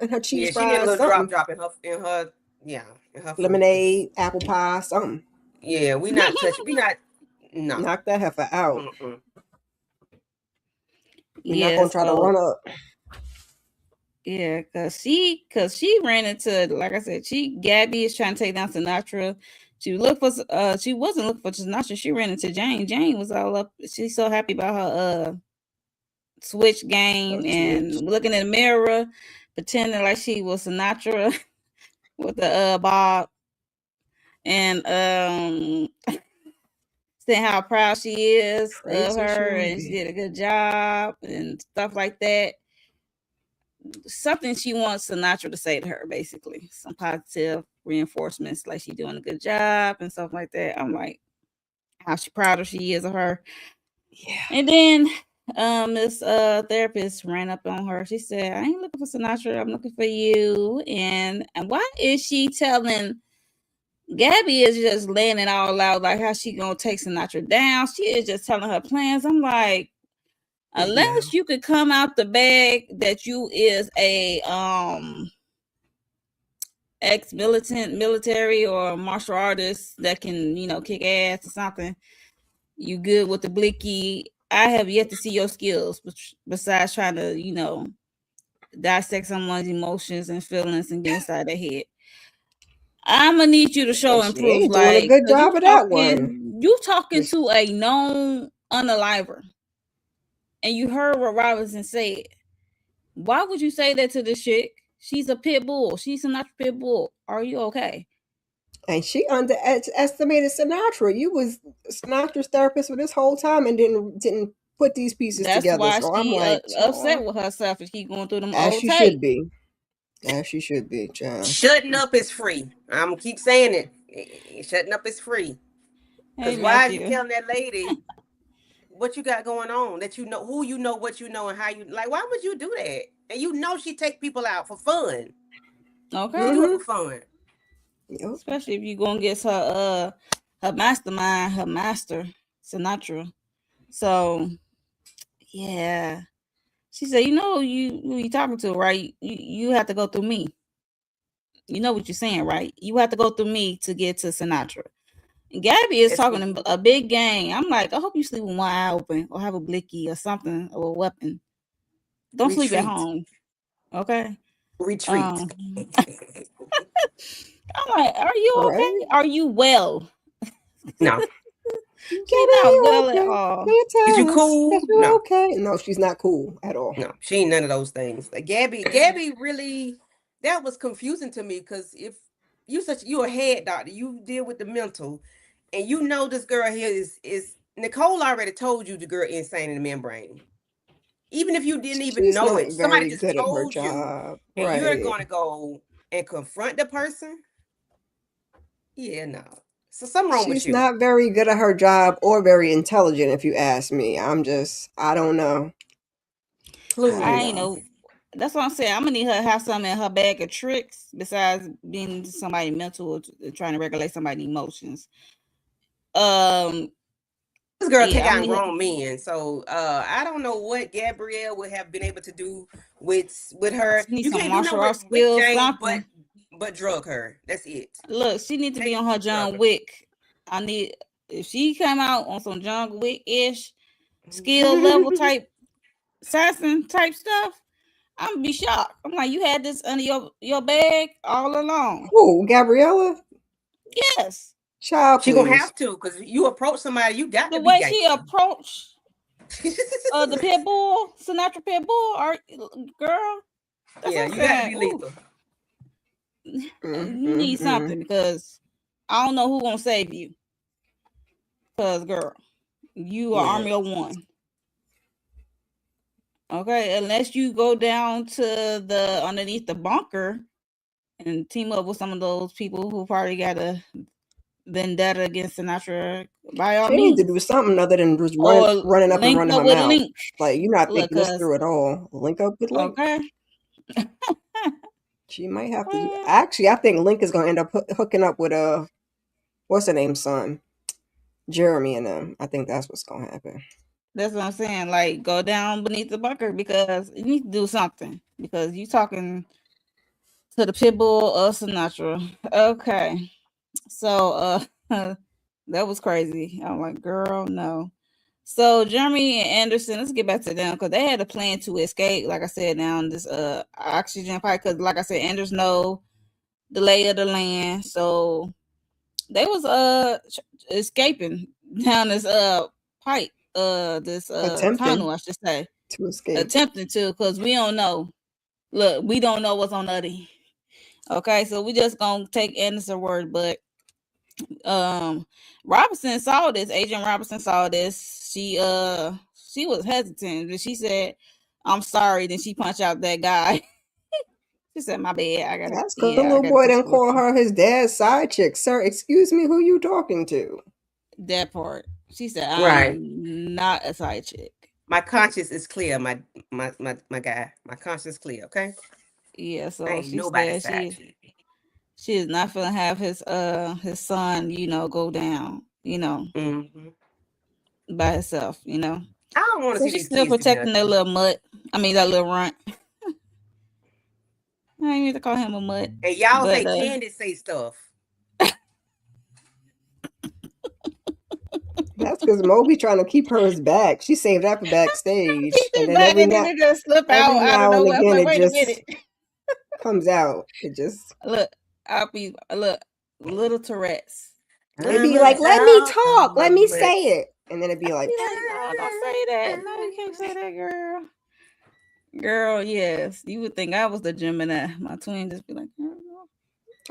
and her cheese Yeah, she need a fries, little drop something. drop in her food. Lemonade, apple pie, something. Yeah, we not touching. We not. No. Knock that heifer out. Mm-mm. We're not Yeah, gonna try to so run up. yeah, cause she ran into, like I said, Gabby is trying to take down Sinatra. She wasn't looking for Sinatra. She ran into Jane. Jane was all up. She's so happy about her switch game Her and switch. looking in the mirror, pretending like she was Sinatra with the bob, and saying how proud she is of Crazy her she and she be. did a good job and stuff like that. Something she wants Sinatra to say to her, basically. Some positive reinforcements, like she doing a good job and stuff like that. I'm like, how proud she is of her. Yeah. And then this therapist ran up on her. She said, I ain't looking for Sinatra, I'm looking for you. And why is she telling Gabby is just laying it all out like how she gonna take Sinatra down? She is just telling her plans. I'm like, Yeah. unless you could come out the bag that you is a ex-militant, military or martial artist that can, kick ass or something, you good with the blicky. I have yet to see your skills, besides trying to, dissect someone's emotions and feelings and get inside their head. I'm gonna need you to show And and she proof, ain't doing a like, good cause job of that one. you talking This- to a known unaliver, and you heard what Robinson said. Why would you say that to this chick? She's a pit bull. She's a natural pit bull. Are you okay? And she underestimated Sinatra. You was Sinatra's therapist for this whole time and didn't put these pieces That's together. why So I'm she like, upset child, with herself and keep going through them as old she should tapes. be. As she should be, child. Shutting up is free. I'm gonna keep saying it. Shutting up is free. Hey, Cause why is you Matthew. telling that lady what you got going on? That you know who you know, what you know, and how you like. Why would you do that? And you know she take people out for fun. She Okay. do it Mm-hmm. for fun. Yep. Especially if you gonna get her mastermind, her master, Sinatra. So yeah. She said, you know who you talking to, right? You have to go through me. You know what you're saying, right? You have to go through me to get to Sinatra. And Gabby is That's talking a big game. I'm like, I hope you sleep with one eye open or have a blicky or something or a weapon. Don't sleep at retreat. home. Okay. Retreat. Um I'm like, are you okay? Right. Are you well? No. She's Gabby, not you well at okay? all. Can you Is you tell us that cool? you're No. okay? No, she's not cool at all. No. She ain't none of those things. Like Gabby really that was confusing to me because if you a head doctor, you deal with the mental, and you know this girl here is Nicole already told you the girl insane in the membrane. Even if you didn't even She's know not it, somebody very just good at her told you, job. and you're Right. going to go and confront the person. Yeah, no. So something wrong with She's you. not very good at her job or very intelligent, if you ask me. I don't know. I don't I ain't Clueless. know. know. That's what I'm saying. I'm gonna need her to have something in her bag of tricks besides being somebody mental or trying to regulate somebody's emotions. Um, This girl yeah, take I'm out gonna need her. grown men. So I don't know what Gabrielle would have been able to do with her. She needs You some can't do nothing martial arts with skills, Jane something. but drug her. That's it. Look, she needs to be Take on her drug John her. Wick. I need if she come out on some John Wick ish skill level type assassin type stuff. I'm gonna be shocked. I'm like, you had this under your bag all along. Who, Gabriella? Yes, Child, She gonna please. have to because you approach somebody, you got the to be way she gangster. approached the pit bull, Sinatra pit bull, girl. That's Yeah, what I'm you got to saying. be Ooh, lethal. you need something because I don't know who gonna save you. Cause girl, you are Yeah. army of one. Okay, unless you go down to the underneath the bunker and team up with some of those people who probably got a vendetta against Sinatra, by all She needs to means, do something other than just or running up and link running up her with mouth. Link. Like, you're not Look, thinking this cause through at all. Link up with Link. okay, She might have to. Actually, I think Link is going to end up hooking up with what's her name's son? Jeremy and them. I think that's what's going to happen. that's what I'm saying. Like, go down beneath the bunker because you need to do something because you talking to the pit bull of Sinatra. Okay, so that was crazy. I'm like, girl, no. So Jeremy and Anderson, let's get back to them because they had a plan to escape. Like I said, down this oxygen pipe because, like I said, Anders know the lay of the land, so they was escaping down this pipe this Attempting tunnel, I should say, to escape. attempting to because we don't know. Look, we don't know what's on the other. Okay, so we just gonna take Anderson's word, but Robinson saw this. Agent Robinson saw this. She was hesitant, but she said, "I'm sorry." Then she punched out that guy. She said, "My bad. That's because the Yeah, I little gotta boy fix didn't it with call you." her his dad's side chick. Sir, excuse me, who you talking to? That part. She said, Right. "I'm not a side chick." My conscience is clear, my guy. My conscience is clear, okay? Yeah, I so ain't she nobody's said side chick. she is not gonna have his son, go down, Mm-hmm. by herself, I don't want to So see she's these still kids do protecting that nothing. little mutt. I mean that little runt. I ain't need to call him a mutt, And y'all but say Candace say stuff. That's because Moby trying to keep hers back. She saved that for backstage, and she's then back and then it just slip every out of now and nowhere. I'm again like, it wait a just minute. comes out. It just Look, look, little Tourette's. it'd I'm be like, let me about talk, let me say it, and then it'd be I'd like, be like, no, don't say that. No, you can't say that, girl. Girl, yes. You would think I was the Gemini. My twin just be like, "Girl,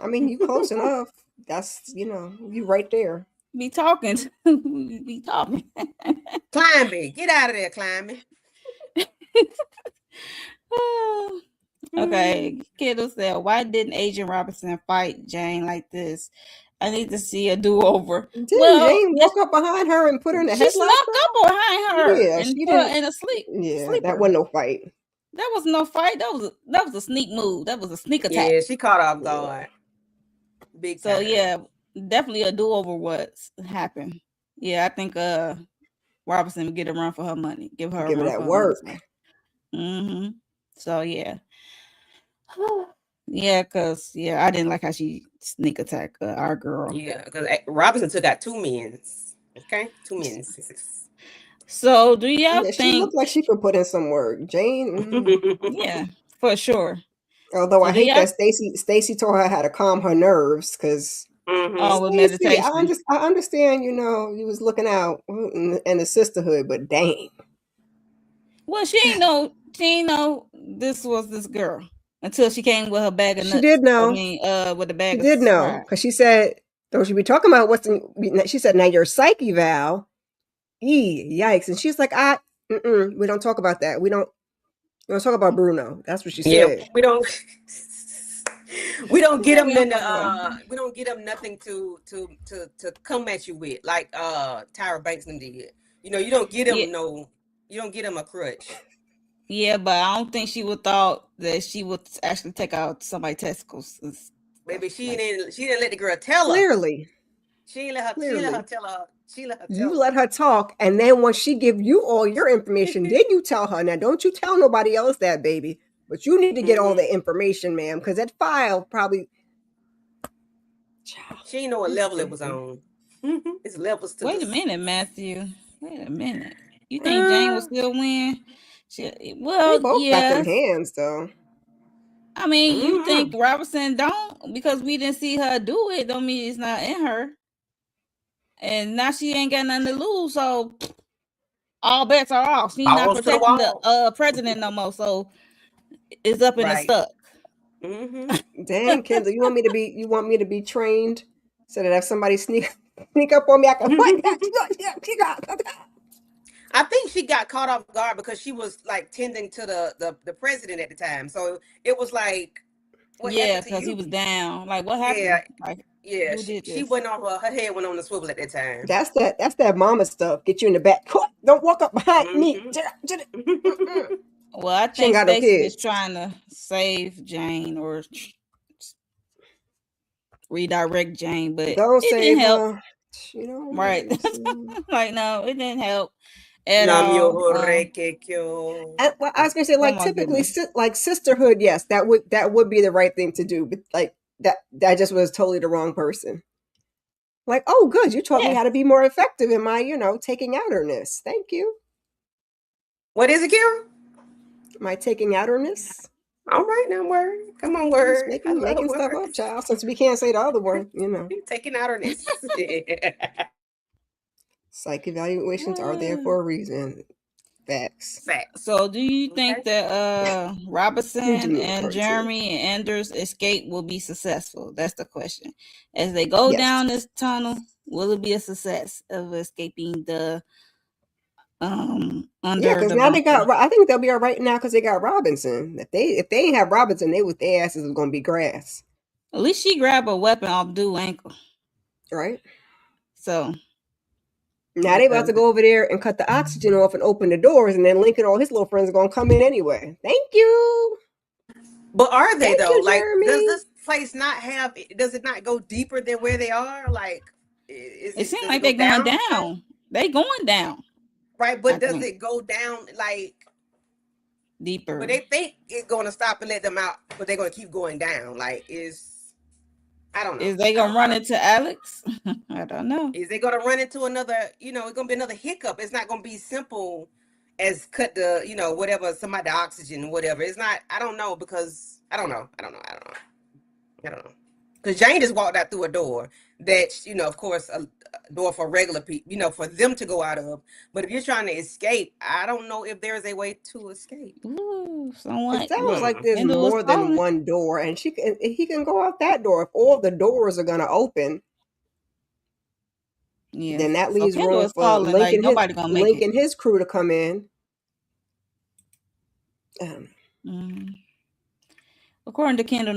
I mean, you close enough. That's, you right there. be talking. Be talking." Climbing. Get out of there, climbing. Okay, Kendall said, "Why didn't Agent Robinson fight Jane like this? I need to see a do-over." Didn't Well, Jane yes, walk up behind her and put her in a she headlock snuck though? up behind her Yeah, and she put her didn't. in Yeah, that sleeper. wasn't no fight. That was no fight. That was a sneak move. That was a sneak attack. Yeah, she caught off Yeah. guard. Big So time. yeah, definitely a do-over what's happened. Yeah, I think Robinson would get a run for her money. Give her a Give her run that for her money. work. Mm-hmm. So yeah. Yeah, cause I didn't like how she sneak attack our girl. Yeah, because Robinson took out 2 men's. Okay, 2 men's. So do y'all Yeah, she think? looked like she could put in some work. Jane. Yeah, for sure. Although So I do hate y'all? that Stacy told her how to calm her nerves because Oh, Hmm. with Stacy, meditation. I understand, you was looking out in the sisterhood, but dang. Well, she ain't know this was this girl until she came with her bag of She nuts. did I know. mean, with the She bag of did know fries. because she said, "Don't you be talking about what's in?" She said, "Now your psyche Val, yikes!" And she's like, we don't talk about that. We don't talk about Bruno." That's what she Yeah, said. we don't. We don't She get said them we don't talk about. we don't get them nothing to come at you with like Tyra Banks and did. You don't get Yeah, them you don't get them a crutch. yeah, but I don't think she would thought that she would actually take out somebody's testicles and stuff Baby, she like. didn't she didn't let the girl tell her. Clearly, She didn't let her clearly, tell her. She let her you tell let her talk, and then once she give you all your her. information, then you tell her. Now, don't you tell nobody else that, baby. But you need to get all Hmm. the information, ma'am, because that file probably. She didn't know what level it was Mm-mm-mm. on. It's levels to Wait a this. minute, Matthew. Wait a minute. You think Jane will Uh, still win? they Well, both got them yes. hands, though. I mean, you think Hmm. Robinson don't because we didn't see her do it? Don't mean it's not in her. And now she ain't got nothing to lose, so all bets are off. She's not Balls to the protecting the wall. president no more, so it's up and it's Right. stuck. Hmm. Dang, Kendall, you want me to be trained so that if somebody sneak up on me, I can fight back. I think she got caught off guard because she was like tending to the president at the time. So it was like, what Yeah, happened to because he you? was down. Like, what Yeah, happened? Like, yeah. who She did she this? went on her head went on the swivel at that time. That's that mama stuff. Get you in the back. Don't walk up behind me. Hmm. Mm-mm. Well, I She ain't think got no Stacy was kids. trying to save Jane or redirect Jane, but Don't it save didn't help. her. Right. Like, no, it didn't help at Namyo all. Horekekyo. Well, I was gonna say, Oh like my typically, goodness. like sisterhood, yes, that would be the right thing to do, but like that just was totally the wrong person. Like, oh, good, you taught me Yeah. how to be more effective in my, taking outerness. Thank you. What is it, Kira? My taking outerness. All right, now word. Come on, Just word. I love making stuff up, words. child. Since we can't say the other one. Taking out her nest. Psych evaluations are there for a reason. Facts. Facts. So, do you Okay. think that We do Robinson need a and part two. Jeremy and Anders' escape will be successful? That's the question. As they go Yes. down this tunnel, will it be a success of escaping the Yeah, under because the now they bunker? got. I think they'll be all right now because they got Robinson. If they ain't have Robinson, their asses was gonna be grass, At least she grabbed a weapon off dude's ankle. right? So, Now they about because to go over there and cut the oxygen off and open the doors, and then Lincoln and all his little friends are gonna come in anyway. Thank you, But are they thank though? you, Like, does Jeremy. this place not have? Does it not go deeper than where they are? Like, is it it? seems Does it like go they're going down further? down. They going down, Right, I but does think, it go down like? But deeper. they think it's going to stop and let them out, but they're going to keep going down. Like, I don't know. Is they I gonna don't. I run don't. into Alex? I don't know. Is they going to run into another? It's going to be another hiccup. It's not going to be simple as cut the whatever somebody the oxygen whatever. It's not. I don't know because I don't know. I don't know. I don't know. I don't know. Because Jane just walked out through a door that, of course, a door for regular people, for them to go out of. But if you're trying to escape, I don't know if there's a way to escape. Ooh, It someone sounds look. like there's Kendall was more than calling. one door, and he can go out that door. If all the doors are gonna open, Yes. then that So leaves Kendall room is for calling. Like nobody gonna make Link it. and his crew to come in. According to Kendall,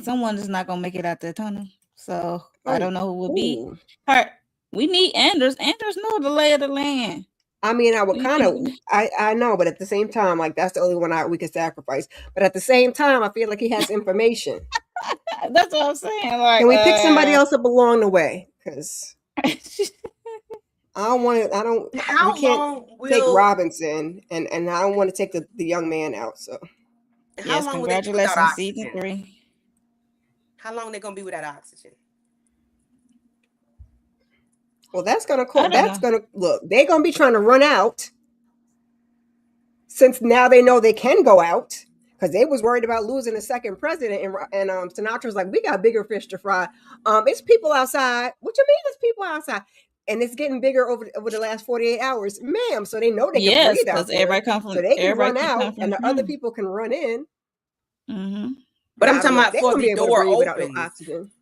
someone is not gonna make it out the tunnel. So I don't know who will be. Her. We need Anders. Anders know the lay of the land. I mean, I would I know, but at the same time, like that's the only one we could sacrifice. But at the same time, I feel like he has information. That's what I'm saying. Like, can we pick somebody else up along the way? Because I don't want to. I don't. We can't take Robinson, and I don't want to take the young man out. So, how long will they be without oxygen? Season 3. How long they gonna be without oxygen? Well, that's gonna look. They're gonna be trying to run out, since now they know they can go out, because they was worried about losing a second president, and Sinatra's like, we got bigger fish to fry. It's people outside. What you mean it's people outside? And it's getting bigger over the last 48 hours, ma'am. So they know they can breathe out there. Everybody come from, so they can run out, and the other people can run in. Mm-hmm. But I'm talking about for the door opens. No oxygen.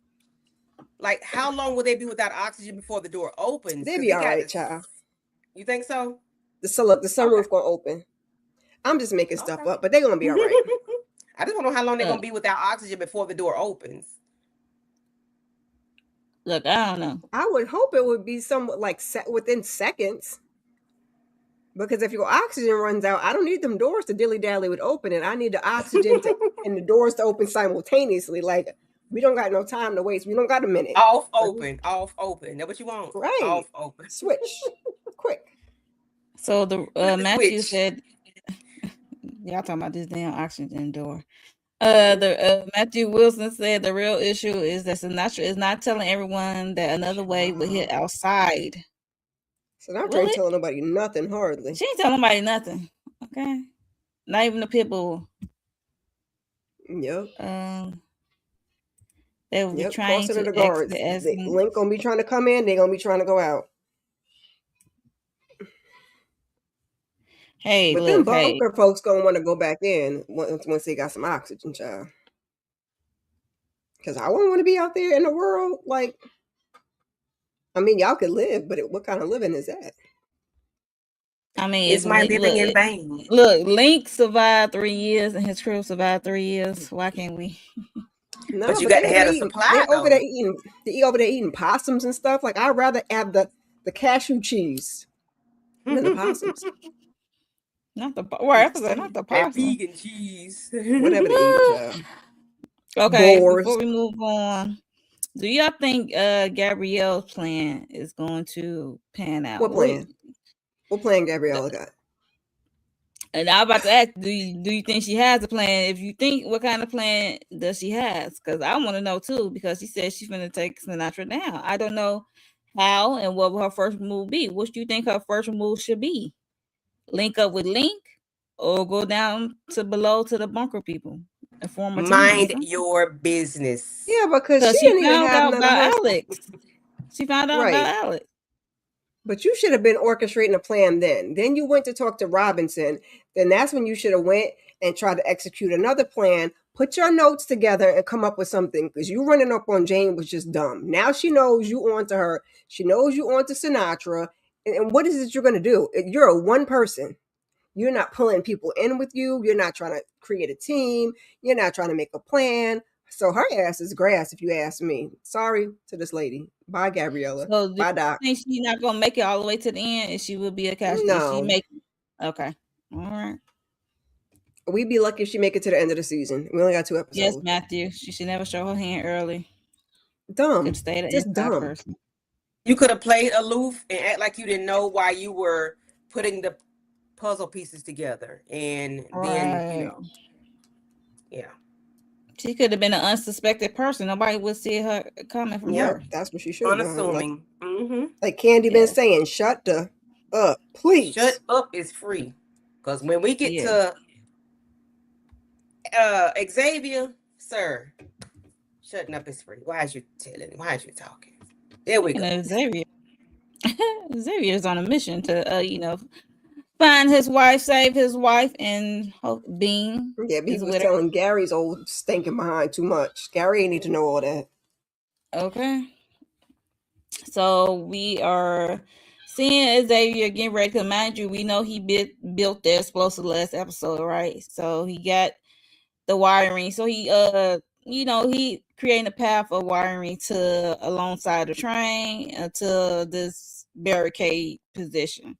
Like, how long will they be without oxygen before the door opens? They'll be all right, child. You think so? The sunroof gonna open. I'm just making stuff up, but they're gonna be all right. I just want to know how long they're gonna be without oxygen before the door opens. Look, I don't know. I would hope it would be somewhat like within seconds. Because if your oxygen runs out, I don't need them doors to dilly-dally with opening. I need the oxygen and the doors to open simultaneously. Like, we don't got no time to waste. We don't got a minute. Off, open. That's what you want. Right. Off, open. Switch. Quick. So the Matthew said, y'all talking about this damn oxygen door. Matthew Wilson said the real issue is that Sinatra is not telling everyone that another way will hit outside. Sinatra ain't telling nobody nothing hardly. She ain't telling nobody nothing. Okay. Not even the people. Yep. They will be trying to the guards. Link gonna be trying to come in, they gonna be trying to go out. Hey, but them bunker folks gonna want to go back in once they got some oxygen, child. Because I wouldn't want to be out there in the world. Like, I mean, y'all could live, but what kind of living is that? I mean, it's my living in vain. Look, Link survived 3 years and his crew survived 3 years. Why can't we? No, but you got to have a supply. They're over there eating possums and stuff. Like, I'd rather have the cashew cheese than the possums. Not the possum. Vegan cheese. Whatever they eat, child. Okay, before we move on, do y'all think Gabrielle's plan is going to pan out? What plan? What plan Gabriela got? And I'm about to ask, do you think she has a plan? If you think, what kind of plan does she has? Because I want to know too, because she said she's going to take Sinatra down. I don't know how and what will her first move be. What do you think her first move should be? Link up with Link or go down to below to the bunker people and form a team? Mind your business. Yeah, because she didn't even have about Alex. She found out about Alex. But you should have been orchestrating a plan then. Then you went to talk to Robinson. Then that's when you should have went and tried to execute another plan. Put your notes together and come up with something. Because you running up on Jane was just dumb. Now she knows you on to her. She knows you on to Sinatra. And what is it you're going to do? You're a one person. You're not pulling people in with you. You're not trying to create a team. You're not trying to make a plan. So her ass is grass, if you ask me. Sorry to this lady. Bye, Gabriela. So bye, Doc. You think she's not gonna make it all the way to the end, and she will be a casualty? No. Okay. All right. We'd be lucky if she make it to the end of the season. We only got 2 episodes. Yes, Matthew. She should never show her hand early. Dumb. Just dumb. Person. You could have played aloof and act like you didn't know why you were putting the puzzle pieces together, and then yeah. She could have been an unsuspected person. Nobody would see her coming from her. That's what she should have done. Unassuming. Like Candy been saying, shut the up, please. Shut up is free. Because when we get to Xavier, sir, Shutting up is free. Why is you telling? Why is you talking? There we go. Xavier. Xavier's on a mission to, find his wife, save his wife, and hope Bean Yeah, but he is was with her. telling Gary's old stinking behind too much. Gary ain't need to know all that. Okay. So we are seeing Xavier getting ready. Cause mind you, we know he built the explosive last episode, right? So he got the wiring. So he creating a path of wiring to alongside the train to this barricade position.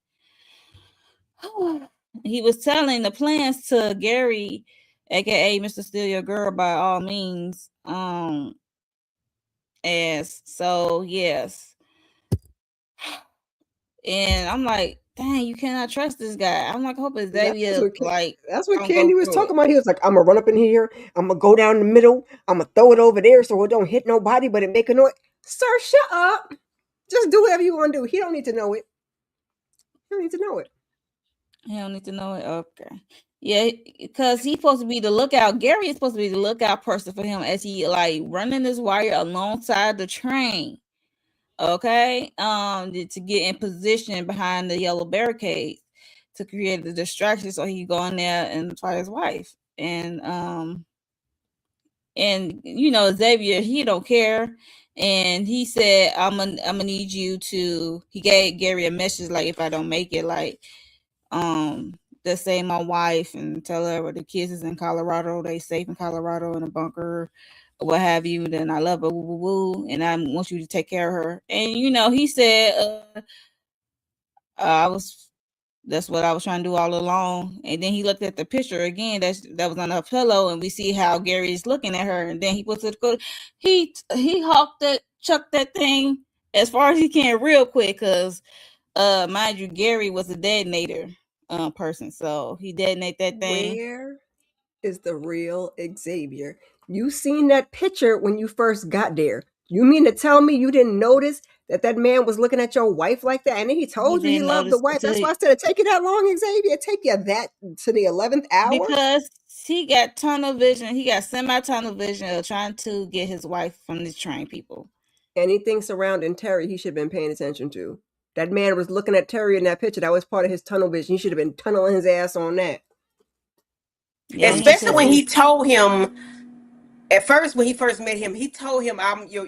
He was telling the plans to Gary, aka Mr. Steal Your Girl, by all means. As so, yes. And I'm like, dang, you cannot trust this guy. I'm like, I hope That's Xavier what that's what don't go Candy was through talking it. about. He was like, "I'm gonna run up in here. I'm gonna go down the middle. I'm gonna throw it over there so it don't hit nobody, but it make a noise." Sir, shut up. Just do whatever you want to do. He don't need to know it. He don't need to know it. He don't need to know it. Okay. Yeah, because he's supposed to be the lookout. Gary is supposed to be the lookout person for him as he like running this wire alongside the train. Okay. To get in position behind the yellow barricade to create the distraction so he go in there and fight his wife. And Xavier, he don't care. And he said, I'm gonna need you to, he gave Gary a message like, if I don't make it, like, just say my wife and tell her the kids is in Colorado, they safe in Colorado in a bunker, or what have you, then I love her, woo, woo, woo, and I want you to take care of her. And he said, I was that's what I was trying to do all along. And then he looked at the picture again that was on her pillow, and we see how Gary's looking at her. And then he puts it go. He hawked that, chucked that thing as far as he can real quick, because mind you, Gary was a detonator person, so he detonate that thing. Where is the real Xavier? You seen that picture when you first got there. You mean to tell me you didn't notice that man was looking at your wife like that? And then he He told you he didn't loved the notice wife. That's why I said it take you that long, Xavier. It take you that to the 11th hour? because he got tunnel vision. He got semi-tunnel vision of trying to get his wife from the train people. Anything surrounding Terry, he should have been paying attention to. That man was looking at Terry in that picture. That was part of his tunnel vision. He should have been tunneling his ass on that. Yeah, he Especially should when have. he told him at first, when he first met him, he told him, "I'm your,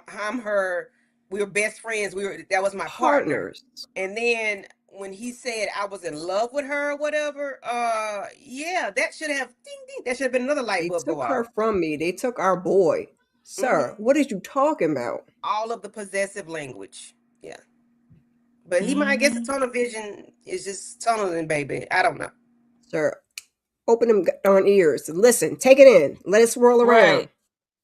I'm her. We were best friends. That was my partner." Partners. And then when he said I was in love with her or whatever, yeah, that should have ding ding. That should have been another light They bulb go took her off. from me. They took our boy. Sir, what is you talking about? All of the possessive language, yeah. But he might, I guess, the Mhm. tunnel vision is just tunneling, baby. I don't know. Sir, open them darn ears. Listen, take it in. Let it swirl around. Right.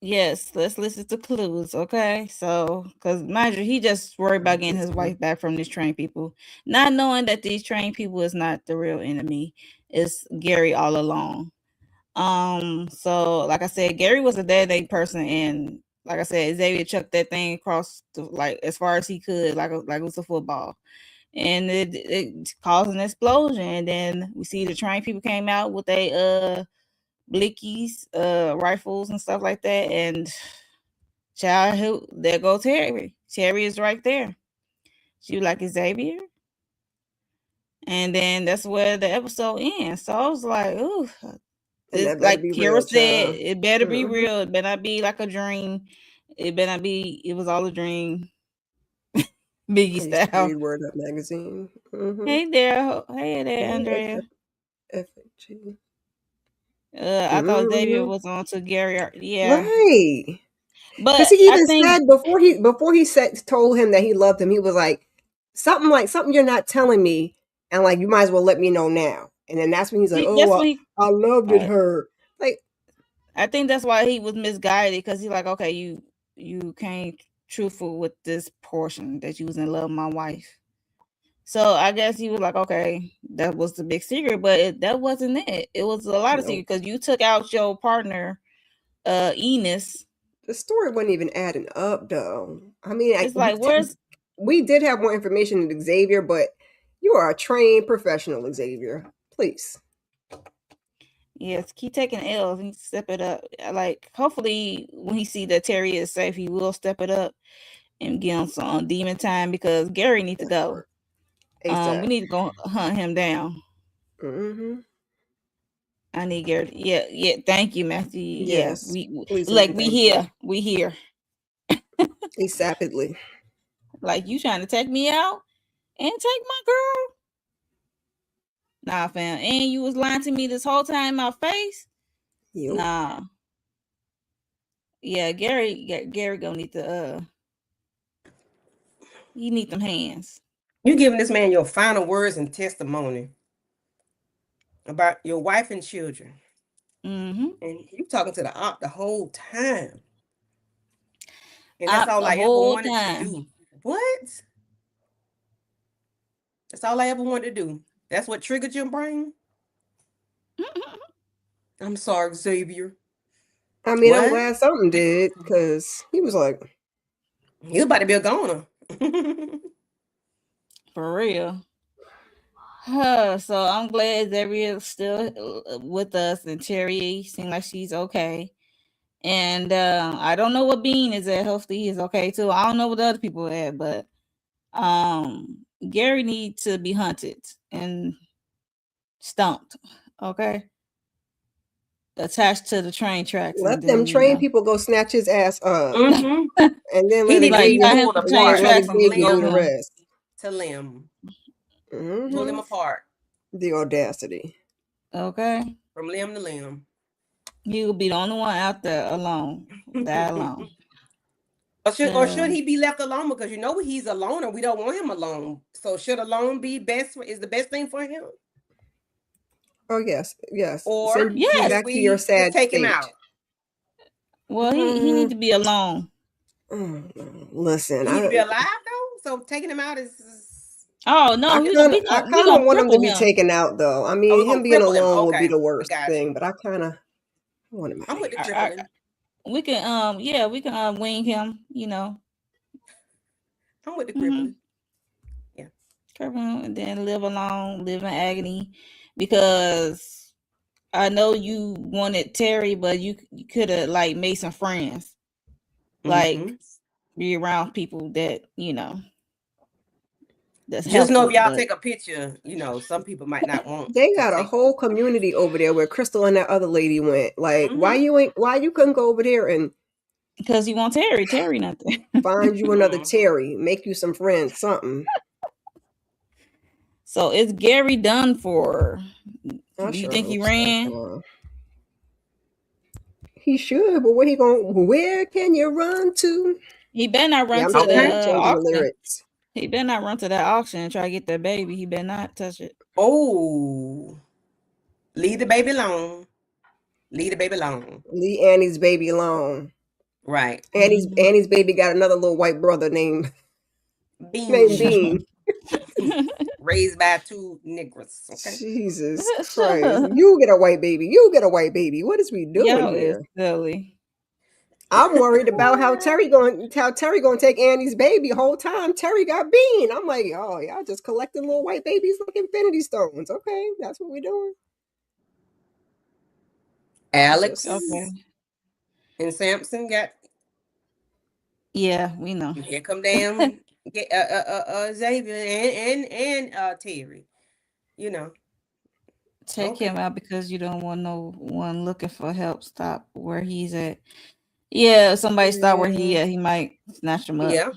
Yes, let's listen to clues, okay? So, because mind you, he just worried about getting his wife back from these train people, not knowing that these train people is not the real enemy. It's Gary all along. So like I said, Gary was a dead person, and like I said, Xavier chucked that thing across like as far as he could, like it was a football, and it caused an explosion. And then we see the train people came out with a blickies, rifles and stuff like that. And child, who there go Terry. Terry is right there. She was like, Xavier. And then that's where the episode ends. So I was like, ooh, And it's that better like be Kira real, said, child. it better be Mm-hmm. real. It better not be like a dream. It better not be, it was all a dream. Biggie I used to style. read Word Up magazine. Mm-hmm. Hey there. Hey there, Hey, Andrea. FHG. I thought Xavier Mm-hmm. was on to Gary. Yeah. Right. Because But he I even think said before he said told him that he loved him, he was like something you're not telling me, and like you might as well let me know now. And then that's when he's like, see, oh, that's what he, I loved it, her. Like, I think that's why he was misguided, because he's like, okay, you came truthful with this portion that you was in love with my wife. So I guess he was like, okay, that was the big secret, but that wasn't it. It was a lot of no, secret, because you took out your partner, Enos. the story wasn't even adding up, though. I mean, It's like, where's we did have more information than Xavier, but you are a trained professional, Xavier. Please. Yes, keep taking L's and step it up. Like, hopefully, when he see that Terry is safe, he will step it up and get him some demon time because Gary needs to That go. part. ASAP. We need to go hunt him down. Mm-hmm. I need Gary. Yeah, yeah. Thank you, Matthew. Yeah, Yes. Please and like thank you. we here. ASAPidly. Like you trying to take me out and take my girl? Nah, fam. And you was lying to me this whole time in my face. Yup. Nah. Yeah, Gary gonna need to he need them hands. You giving this man your final words and testimony about your wife and children. Mm-hmm. And you talking to the op the whole time. And that's all The I ever whole wanted to time. do. What? That's all I ever wanted to do. That's what triggered your brain? I'm sorry, Xavier. I mean, I'm What? glad something did because he was like, He was about to be a goner. For real. So I'm glad Xavier is still with us and Terry seems like she's okay. And I don't know what Bean is at. Hopefully he's okay too. I don't know what the other people are at, but Gary needs to be hunted and stumped. Okay. Attached to the train tracks and let them then train people go snatch his ass up. Mm-hmm. And then He let need to be like got Xavier, him pulled some train apart let tracks from and Xavier do kill the limb him. rest. to limb. Mm-hmm. Pull him apart The audacity. Okay. from limb to limb. He will be the only one out there alone. Die alone. Or should he be left alone? Because you know he's a loner. We don't want him alone. So should alone be is the best thing for him? Oh, yes. Yes. Or Send you Yes. should back to your we just sad take him state. out? Well, he need to be alone. Listen, He need to be alive though. So taking him out is. Oh no, I we kind gonna of want him to cripple be him. taken out, though. I Oh, mean, we're him gonna being cripple him. alone would be Okay, the I worst got thing, you. but I kind of want him out I'm of with the here. crippling. We can we can wing him. You know, I'm with the mm-hmm. crippling. Yeah, Cripple him and then live alone, live in agony, because I know you wanted Terry, but you could have like made some friends, like be around people that that's just know helpful. if y'all But take a picture, some people might not want They to got a take. whole community over there where Crystal and that other lady went. Like, why you couldn't go over there and because you want Terry nothing. find you another Terry, make you some friends, something. So is Gary done for? I Do you sure think he hope ran? so. He should, but where can you run to? He better not run to I'm the changing the auction. lyrics. He better not run to that auction and try to get that baby. He better not touch it. Oh, leave the baby alone. Leave the baby alone. Leave Annie's baby alone. Right. Annie's baby got another little white brother named Bean. Raised by two niggers. Okay. Jesus Christ. You get a white baby. You get a white baby. What is we doing here? Is silly. I'm worried about how Terry going to take Annie's baby the whole time. Terry got Bean. I'm like, oh, y'all just collecting little white babies like infinity stones. Okay, that's what we're doing. Alex Okay. and Samson got. Yeah, we know. Here come damn Xavier and Terry. Take him out because you don't want no one looking for help. Stop where he's at. Yeah, if somebody stop where he at, he might snatch him up. Yeah.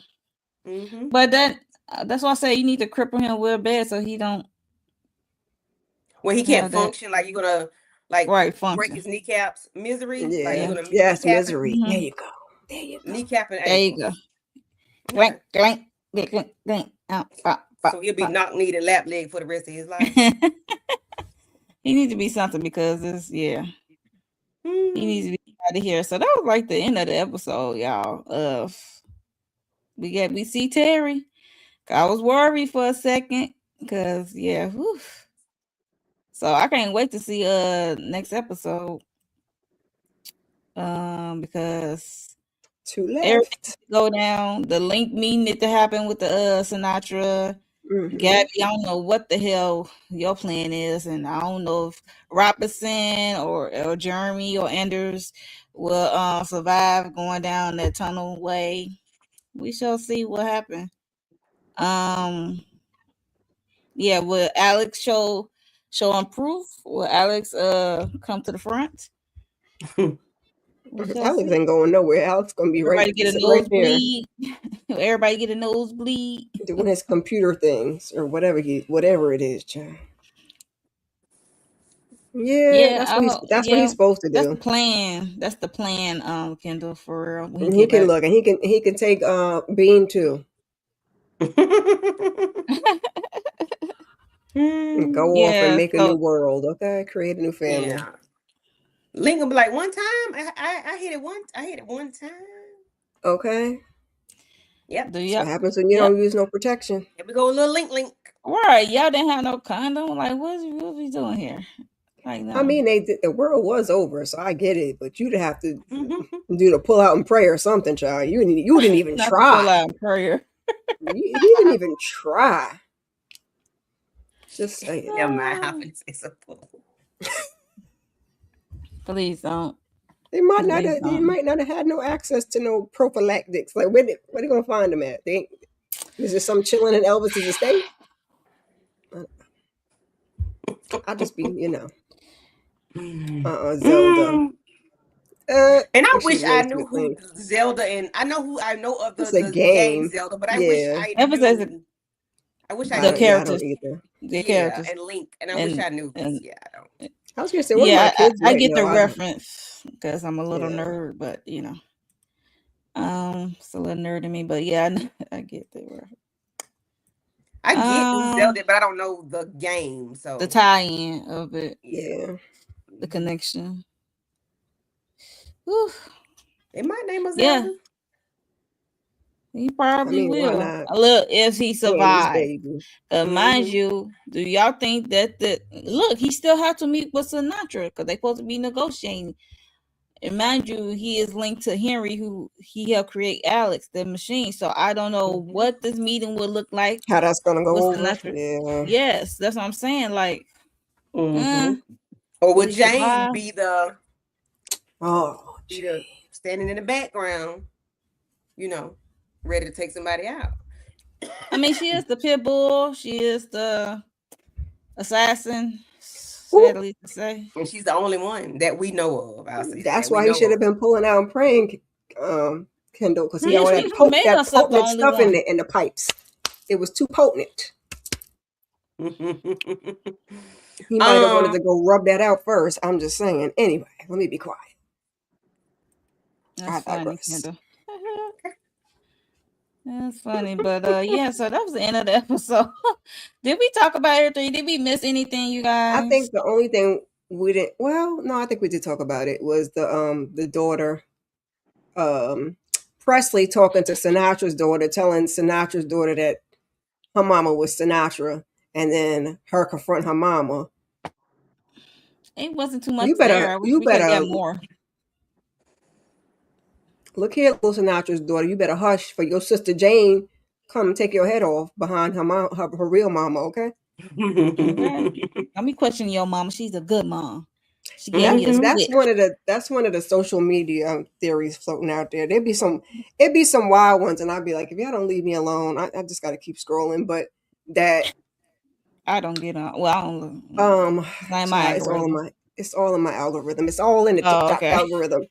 But that's why I say you need to cripple him with a bed so he don't. Well, he can't function. Like you're gonna break his kneecaps. Misery. Yeah. Like you're gonna yes, misery. Mm-hmm. There you go. There you go. Kneecapping. There you go. Okay. Clank. So he'll be knock kneed and lap leg for the rest of his life. He needs to be something because it's He needs to be out of here. So that was like the end of the episode, y'all. We see Terry. I was worried for a second because whew. So I can't wait to see next episode. Because two left. everything go down. The link meeting it to happen with the Sinatra Mm-hmm. Gabby, I don't know what the hell your plan is, and I don't know if Robinson or Jeremy or Anders will survive going down that tunnel way. We shall see what happens. Yeah, will Alex show proof? Will Alex come to the front? We shall Alex see. ain't going nowhere. Alex gonna be Everybody right get a sitting right there nosebleed. Everybody get a nosebleed. doing his computer things or whatever it is, child. Yeah, Yeah, that's what he's supposed to that's the do. plan. That's the plan, Kendall, for real. When he And he get can back. look and he can take Bean too. And go off and Yeah, make a new world, okay? Create a new family. Yeah. Lincoln be like, one time I hit it one time. Okay. Yep. That's what happens when you Yep. don't use no protection. Here we go, a little link. Right, y'all didn't have no condom. Like, what we doing here? Like, no. I mean, the world was over, so I get it. But you'd have to do the pull out and pray or something, child. You didn't even Not try. to pull out in prayer. He didn't even try. Just saying. Never mind. I'm finna say something. Please don't. They might not have had no access to no prophylactics. Like where they gonna find them at? Is there some chilling in Elvis's estate? I'll just be, Zelda. And I wish I knew who Zelda and I know of the game Zelda, but I wish I knew. I wish I knew the characters. The characters and Link, and I wish I knew. I don't. I was gonna say, one of my kids I get the reference because I'm a little nerd, but it's a little nerd in me. But yeah, I get the reference. I get who Zelda, but I don't know the game. So the tie-in of it, the connection. Whew. They might name us Zelda. Yeah. He probably will. Look, if he survives. Mind you, do y'all think that he still have to meet with Sinatra because they supposed to be negotiating. And mind you, he is linked to Henry, who he helped create Alex, the machine. So I don't know what this meeting would look like. How that's gonna go over? Sinatra. Yeah. Yes, that's what I'm saying. Like, or would Jane be the standing in the background, ready to take somebody out? I mean, she is the pit bull. She is the assassin. Sadly to say, and she's the only one that we know of. I'll say that's why he should have been pulling out and praying, Kendall, because he had all that potent stuff in the pipes. It was too potent. He might have wanted to go rub that out first. I'm just saying. Anyway, let me be quiet. That's funny, Kendall. That's funny, but so that was the end of the episode. Did we talk about everything? Did we miss anything, you guys? I think the only thing we didn't. Well, no, I think we did talk about it. Was the daughter, Presley, talking to Sinatra's daughter, telling Sinatra's daughter that her mama was Sinatra, and then her confront her mama. It wasn't too much. You better get more. Look here, little Sinatra's daughter. You better hush for your sister Jane come take your head off behind her mom, her real mama. Okay. Let me question your mama. She's a good mom. She gave me that's one of the social media theories floating out there. It'd be some wild ones, and I'd be like, if y'all don't leave me alone, I just got to keep scrolling. But that I don't get on. Well, I don't. It's all in my algorithm. It's all in the TikTok algorithm.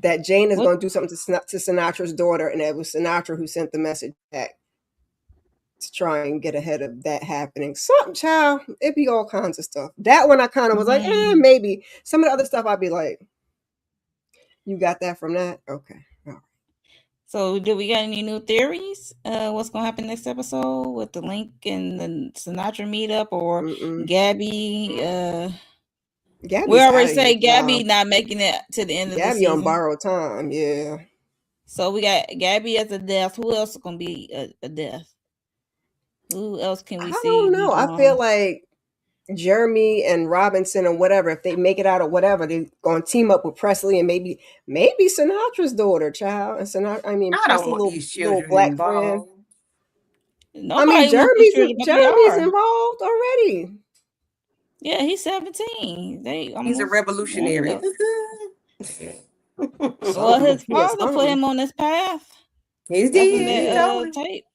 That Jane is going to do something to Sinatra's daughter, and it was Sinatra who sent the message back to try and get ahead of that happening. Something, child, it'd be all kinds of stuff. That one I kind of was like, maybe. Some of the other stuff I'd be like, you got that from that? Okay. All right. So, do we got any new theories? What's going to happen next episode with the Link and the Sinatra meetup, or Gabby? We already say Gabby not making it to the end of the season. Gabby on borrowed time, yeah. So we got Gabby as a death. Who else is gonna be a death? Who else can we see? I don't know. I feel like Jeremy and Robinson or whatever, if they make it out or whatever, they're gonna team up with Presley and maybe Sinatra's daughter, child. And Presley, little black friend. Nobody wants these children, but they Jeremy's are. involved already. Yeah, he's 17. He's a revolutionary. Well, his He is father put something. him on this path. He That's in did. He that told him. tape.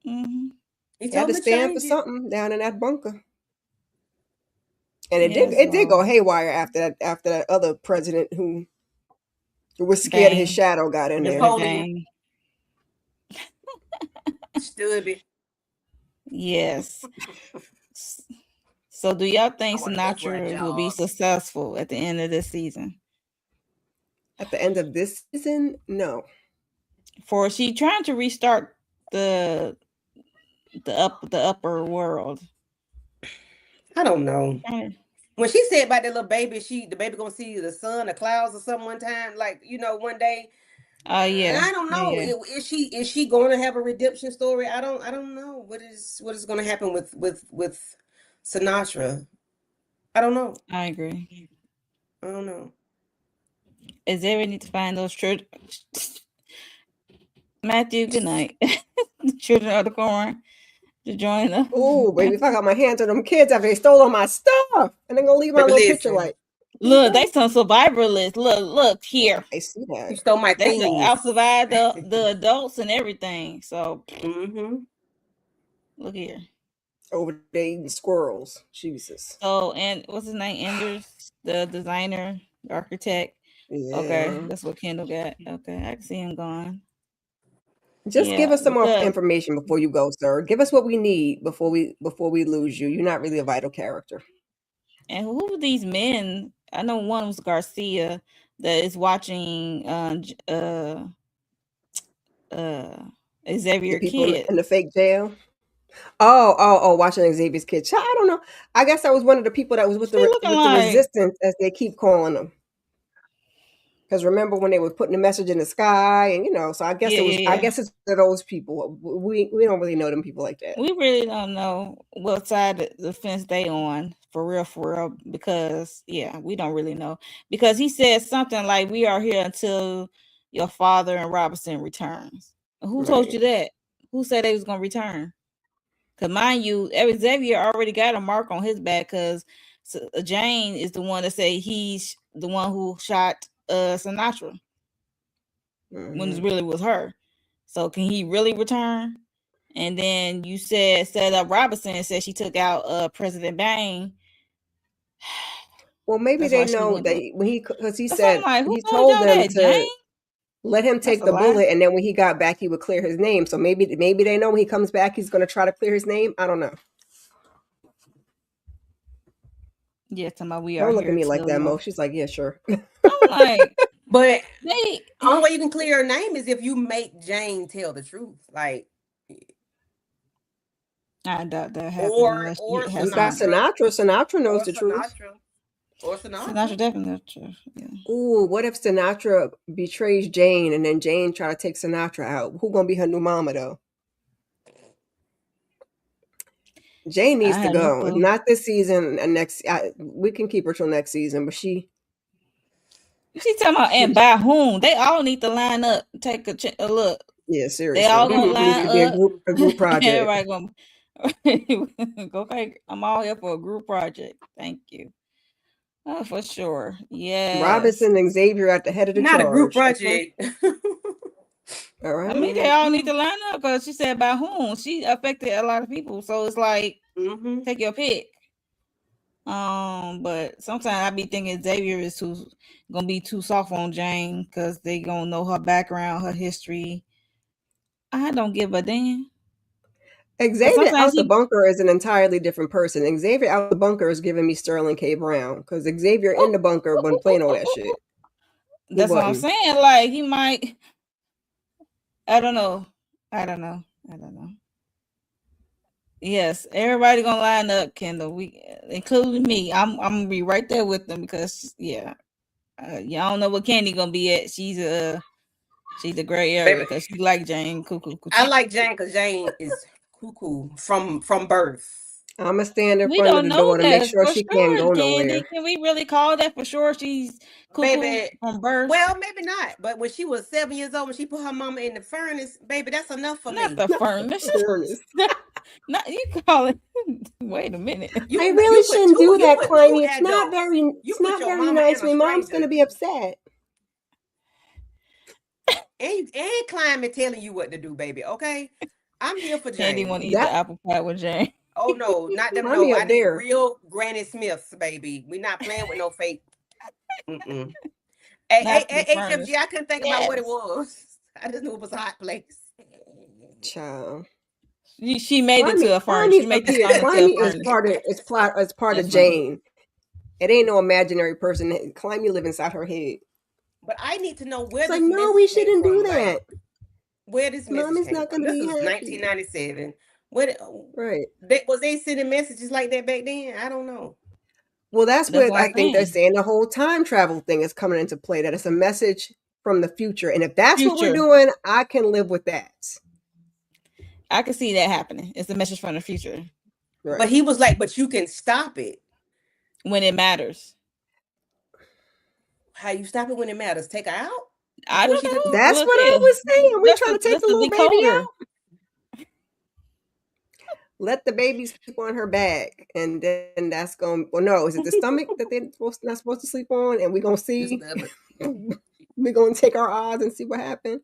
Mm-hmm. He He had told to him to stand for change it. something down in that bunker. And it Yeah, did go so haywire after that other president who was scared his Bang, shadow got in there. Napoleon Bang. stood it. Yes. So, do y'all think I wanna go for a Sinatra will be jog. successful at the end of this season? At the end of this season, no. For she trying to restart the upper world. I don't know. Trying- When she said about that little baby, the baby gonna see the sun, the clouds, or something one time, like one day. Oh yeah. I don't know. Yeah. Is she going to have a redemption story? I don't know what is going to happen with Sinatra. I don't know. I agree. I don't know. Xavier need to find those children. Matthew, good night. The children of the corn to join them. Oh, baby, if I got my hands on them kids after they stole all my stuff, and they're gonna leave my Baby, little picture listen. like, Look, they some survivalists. Look here. I see that. You stole my They things. out-survived the adults and everything. So look here. Over there eating squirrels. Jesus. So, and what's his name? Enders, the designer, the architect. Yeah. Okay, that's what Kendall got. Okay, I can see him gone. Just give Yeah, us some more because information before you go, sir. Give us what we need before we lose you. You're not really a vital character. and who are these men? I know one was Garcia that is watching Xavier The people kid. in the fake jail. Oh, watching Xavier's kid. I don't know. I guess that was one of the people that was with She the looking like resistance, as they keep calling them. Because remember when they were putting the message in the sky, and so I guess I guess it's those people. We don't really know them people like that. We really don't know what side of the fence they on for real, because we don't really know, because he said something like, "We are here until your father and Robinson returns." Who told you that? Who said they was gonna return? Because mind you, Xavier already got a mark on his back, because Jane is the one that said he's the one who shot Sinatra when it really was her. So can he really return? And then you set up Robinson and said she took out President Bang. Well, maybe they know that when because he said he told them that, to Jane? let him take the bullet, and then when he got back, he would clear his name. So maybe they know when he comes back, he's going to try to clear his name. I don't know. Yeah, we don't look at me like that, Mo. She's like, yeah, sure. I'm like, but the only way you can clear her name is if you make Jane tell the truth. Like, I doubt that happens. Or we got Sinatra. Sinatra knows the truth. Or Sinatra. Sinatra definitely knows the truth. Yeah. Ooh, what if Sinatra betrays Jane and then Jane try to take Sinatra out? Who gonna be her new mama though? Jane needs to go. Not this season. And we can keep her till next season, but she talking about, and by whom? They all need to line up, take a look. Yeah, seriously. They all gonna line up. Be a group project. Everybody gonna okay. I'm all here for a group project. Thank you. Oh, for sure. Yeah. Robinson and Xavier at the head of the charge. Not a group project. All right. I mean, they all need to line up, because she said by whom. She affected a lot of people, so it's like take your pick. But sometimes I be thinking Xavier is gonna be too soft on Jane, because they gonna know her background, her history. I don't give a damn. Xavier out the bunker is an entirely different person. Xavier out the bunker is giving me Sterling K. Brown, because Xavier in the bunker wasn't playing all that shit. That's what I'm saying. Like, he might. I don't know. Yes, everybody gonna line up, Kendall. Including me. I'm gonna be right there with them, because y'all don't know what Candy gonna be at. She's a gray area, because she like Jane. Cuckoo. I like Jane because Jane is cuckoo from birth. I'm going to stand in We front of don't the know door to make that sure for she can't sure, go Candy. nowhere. Can we really call that for sure? She's cuckoo Baby, from birth. well, maybe not. But when she was 7 years old, when she put her mama in the furnace, baby, that's enough for Not me. the furnace. Furnace. Not you call it. Wait a minute. I You really you put shouldn't two do you that, put two Climby. adults. You It's put not your very mama nice. and a My mom's stranger, going to be upset. and climate telling you what to do, baby. Okay, I'm here for Candy want Jane. to eat the That apple pie with Jane. Oh no, not them. Climby No, I up need there. real Granny Smiths, baby. We not playing with no fake. Mm-mm. Hey, Not hey, the HFG, furnace. I couldn't think about what it Yes. was. I just knew it was a hot place. Child. She made it to a furnace. She made the stomach to a Climby is furnace. part of That's funny. Jane. It ain't no imaginary person. Climby live inside her head. But I need to know where It's like, this no, we message came shouldn't do from. Like, that. where this message Mommy's came not from. going to This be was happy. 1997. What Right. was they sending messages like that back then? I don't know. Well, that's That's what what I I'm think they're saying. saying. The whole time travel thing is coming into play. That it's a message from the future. And if that's what we're Future. doing, I can live with that. I can see that happening. It's a message from the future But Right. he was like, but you can stop it. when it matters. How you stop it when it matters? Take her out I before don't she does. know. That's Look what I here. was saying. We trying to take That's the the little baby decoder. out. Let the baby sleep on her back, and then that's going. Well, no, is it the stomach that they're not supposed to sleep on? And we're gonna see. We're gonna take our odds and see what happens.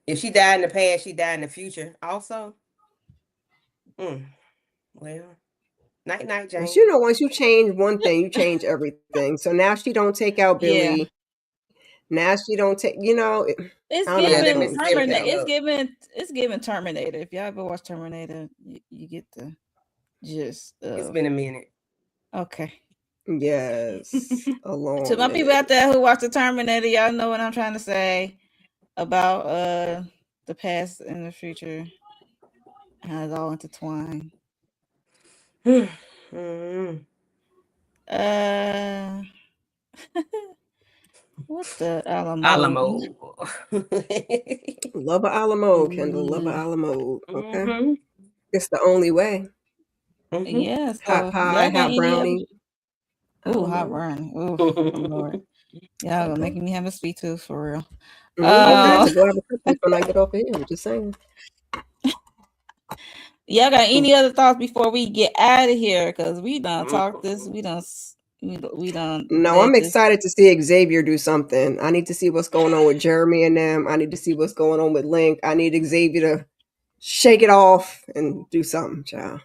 If she died in the past, she died in the future. Also, well, night night, Well, Jane. once you change one thing, you change everything. So now she don't take out Yeah. Billy. Now she don't take. I It's don't know how Yeah, it's that giving gonna messes shake Terminator. everything out. up. It's giving Terminator. If y'all ever watch Terminator, you get the gist It's of. been a minute. Okay. Yes, a long To my people minute. out there who watch the Terminator, y'all know what I'm trying to say about the past and the future. How it's all intertwined. Uh what the Alamo? Alamo. Love a Alamo, Kendall. Love a Alamo. Okay, it's the only way. Yeah, Hot so y'all pie, got hot any other brownie, hot Alamo. burn. Ooh, oh Lord. Y'all gonna Okay. making me have a sweet tooth for real. I'm gonna have Okay. to go have a cookie when I get off of here. I'm just saying. Y'all got any other thoughts before we get out of here? Cause we done talked this. We done No, I'm let this. excited to see Xavier do something. I need to see what's going on with Jeremy and them. I need to see what's going on with Link. I need Xavier to shake it off and do something, child.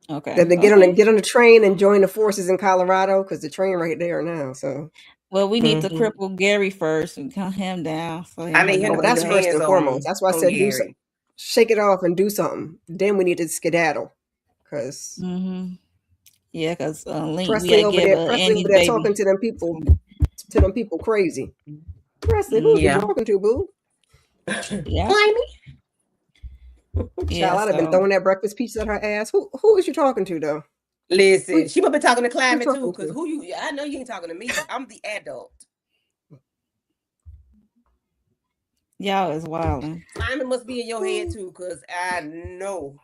Okay. Then to Okay. get on the train and join the forces in Colorado because the train right there now. So Well, we need to cripple Gary first and calm him down so he I don't need have him to well, nowhere put to that's them go. first hands and foremost. on That's why I on said do something, Gary. shake it off and do something. Then we need to skedaddle because Mm-hmm. Yeah, cause Link, we gotta give Presley over Andy's there baby. talking to them people crazy. Presley, who you Yeah. talking to, boo? Yeah, Climbing. yeah. Child, I'd have been So throwing that breakfast pizza at her ass. Who is you talking to though? Listen, Who she must be talking to you Climate too, talking because to? who you? I know you ain't talking to me. I'm the adult. y'all is wilding. Climate must be in your head too, because I know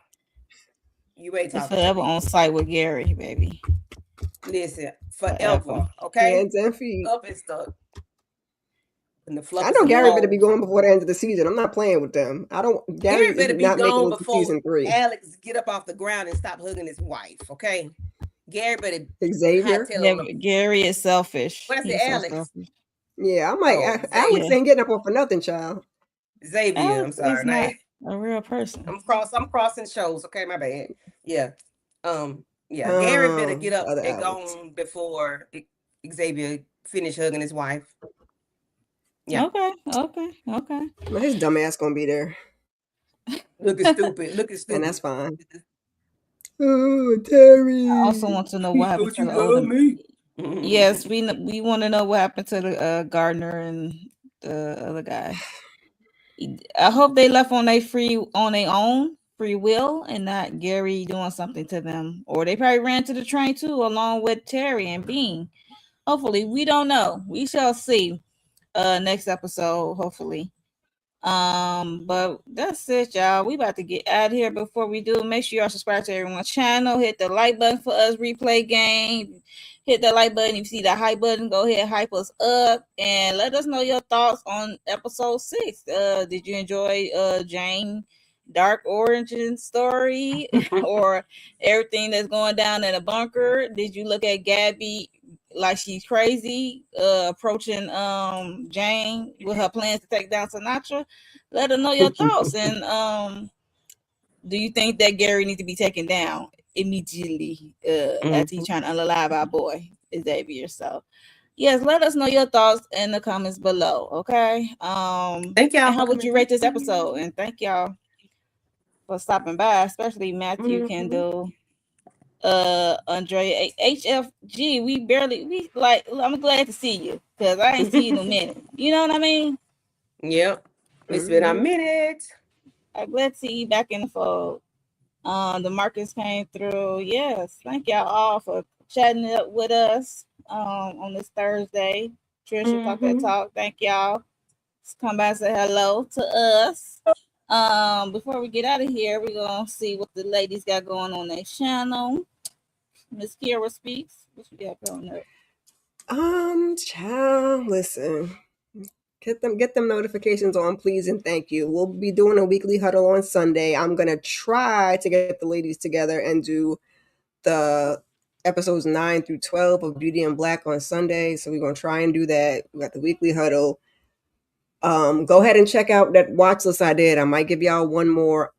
you ain't It's talking to forever me. on site with Gary, baby. Listen, Forever. forever, okay? Hands and feet. Up and stuck. And the I fluffers know and Gary better be balls. going before the end of the season. I'm not playing with them. I don't. Gary Gary is better be not making gone it to before season 3. Alex get up off the ground and stop hugging his wife, okay? Gary better Xavier. hightail Yeah, on. Gary is selfish. What I said, He's so Alex? selfish. Yeah, I'm like Oh, Alex Yeah, ain't getting up off for nothing, child. Xavier. I'm Alex is sorry, not not a real person. I'm crossing shows. Okay, my bad. Yeah. Yeah. Gary better get The up other and go Alex. on before Xavier finish hugging his wife. Yeah. Okay, okay, okay. Well, his dumb ass gonna be there, Looking stupid. Looking and stupid. that's fine. Oh, Terry. I also want to know He what happened thought to you the older. loved me. Yes, we want to know what happened to the Gardner and the other guy. I hope they left on their own free will and not Gary doing something to them, or they probably ran to the train too, along with Terry and Bean. Hopefully, we don't know. We shall see. Next episode, hopefully. But that's it, y'all. We about to get out of here. Before we do, make sure y'all subscribe to everyone's channel. Hit the like button for us replay game. Hit the like button. If you see the hype button, go ahead, hype us up and let us know your thoughts on episode 6. Did you enjoy Jane Dark Origin story or everything that's going down in a bunker? Did you look at Gabby like she's crazy, approaching Jane with her plans to take down Sinatra? Let her know your thoughts. And do you think that Gary needs to be taken down immediately after he's trying to unalive our boy Xavier? So yes, let us know your thoughts in the comments below. Okay. Thank y'all And for how would coming you through. rate this episode? And thank y'all for stopping by, especially Matthew can do Andrea HFG. We like, I'm glad to see you because I ain't seen you in a minute. You know what I mean? Yep. It's been a minute. I'm glad to see you back in the fold. The markets came through. Yes, thank y'all all for chatting up with us on this Thursday. Trisha talk that talk. Thank y'all. Let's come by and say hello to us. Before we get out of here, we're gonna see what the ladies got going on their channel. Miss Kira speaks. What you got going up? Child, listen. Get them notifications on, please and thank you. We'll be doing a weekly huddle on Sunday. I'm gonna try to get the ladies together and do the episodes 9 through 12 of Beauty and Black on Sunday. So we're gonna try and do that. We got the weekly huddle. Go ahead and check out that watch list I did. I might give y'all one more.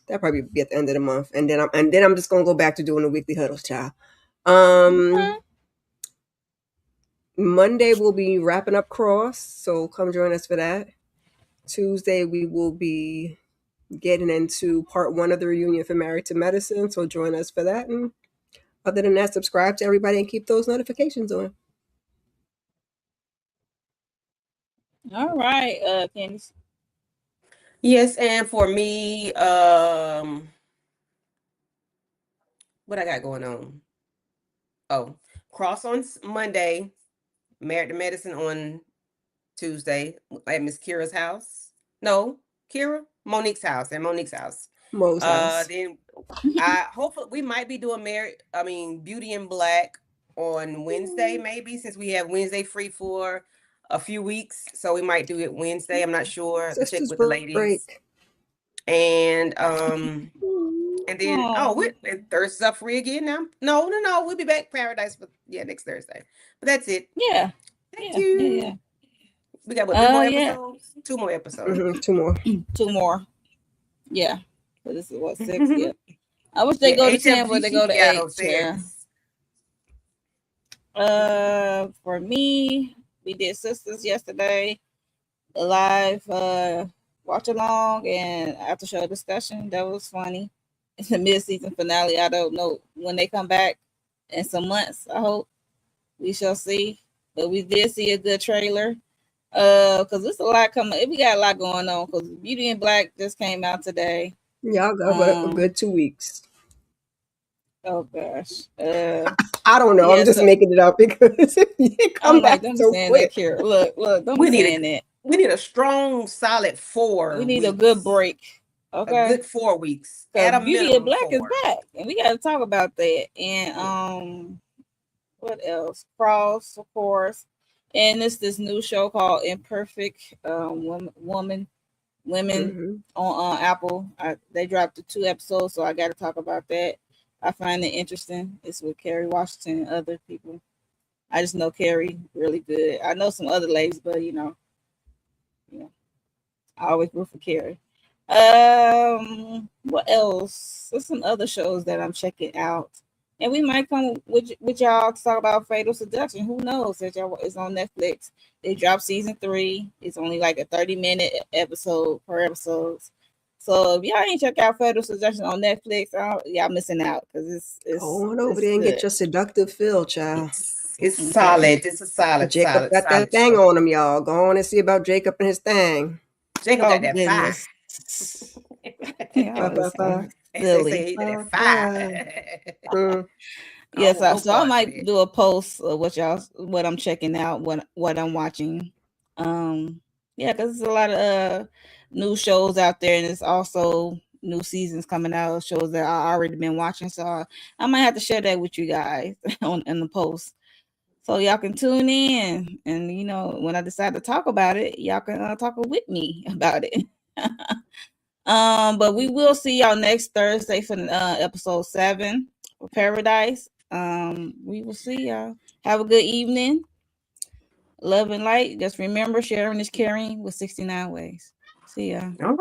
That'll probably be at the end of the month, and then I'm just gonna go back to doing the weekly huddles, child. Monday we'll be wrapping up Cross, so come join us for that. Tuesday we will be getting into part 1 of the reunion for Married to Medicine, so join us for that. And other than that, subscribe to everybody and keep those notifications on. All right, Candice. Yes, and for me, what I got going on? Oh, Cross on Monday, Married to Medicine on Tuesday at Miss Kira's house. No, Kira, Monique's house, at Monique's house. Mo's house. Then I hopefully we might be doing Beauty and Black on Wednesday, maybe, since we have Wednesday free for a few weeks. So we might do it Wednesday. I'm not sure. To check Sisters with the break. ladies. And then Thursday's up free again now. No, we'll be back Paradise for next Thursday. But that's it. Yeah. Thank you. Yeah. We got what, 3 more episodes? 2 more episodes. 2 more. 2 more. Yeah. So this is what 6. Yeah. I wish they go to 10, but they go to 8. Yeah. For me, we did Sisters yesterday, a live watch along and after show discussion. That was funny. It's a mid-season finale. I don't know when they come back in some months. I hope we shall see. But we did see a good trailer. Because there's a lot coming. We got a lot going on. Because Beauty and Black just came out today. Y'all got a good 2 weeks. Oh gosh. I don't know. I'm just making it up because it come back so quick. That, look, don't be saying that. We need a strong, solid 4. We need a good break. Okay. A good 4 weeks. At a Beauty and Black 4. Is back, and we got to talk about that. And what else? Cross, of course. And it's this new show called Imperfect Women on Apple. They dropped the 2 episodes, so I got to talk about that. I find it interesting. It's with Kerry Washington and other people. I just know Kerry really good. I know some other ladies, but I always root for Kerry. What else? There's some other shows that I'm checking out. And we might come with y'all to talk about Fatal Seduction. Who knows? It's on Netflix. They dropped season 3. It's only like a 30-minute episode per episode. So if y'all ain't check out Fatal Seduction on Netflix, y'all missing out because it's go on over there and get your seductive fill, child. It's solid. It's a solid. Jacob got that thing on him, y'all. Go on and see about Jacob and his thing. Jacob got that fire. Silly. Yes, so I might do a post of what I'm checking out, what I'm watching. Yeah, because there's a lot of new shows out there, and there's also new seasons coming out of shows that I already been watching. So I might have to share that with you guys on in the post, so y'all can tune in. And when I decide to talk about it, y'all can talk with me about it. But we will see y'all next Thursday for episode 7 for Paradise. We will see y'all. Have a good evening. Love and light. Just remember, sharing is caring with 69 ways. See ya. All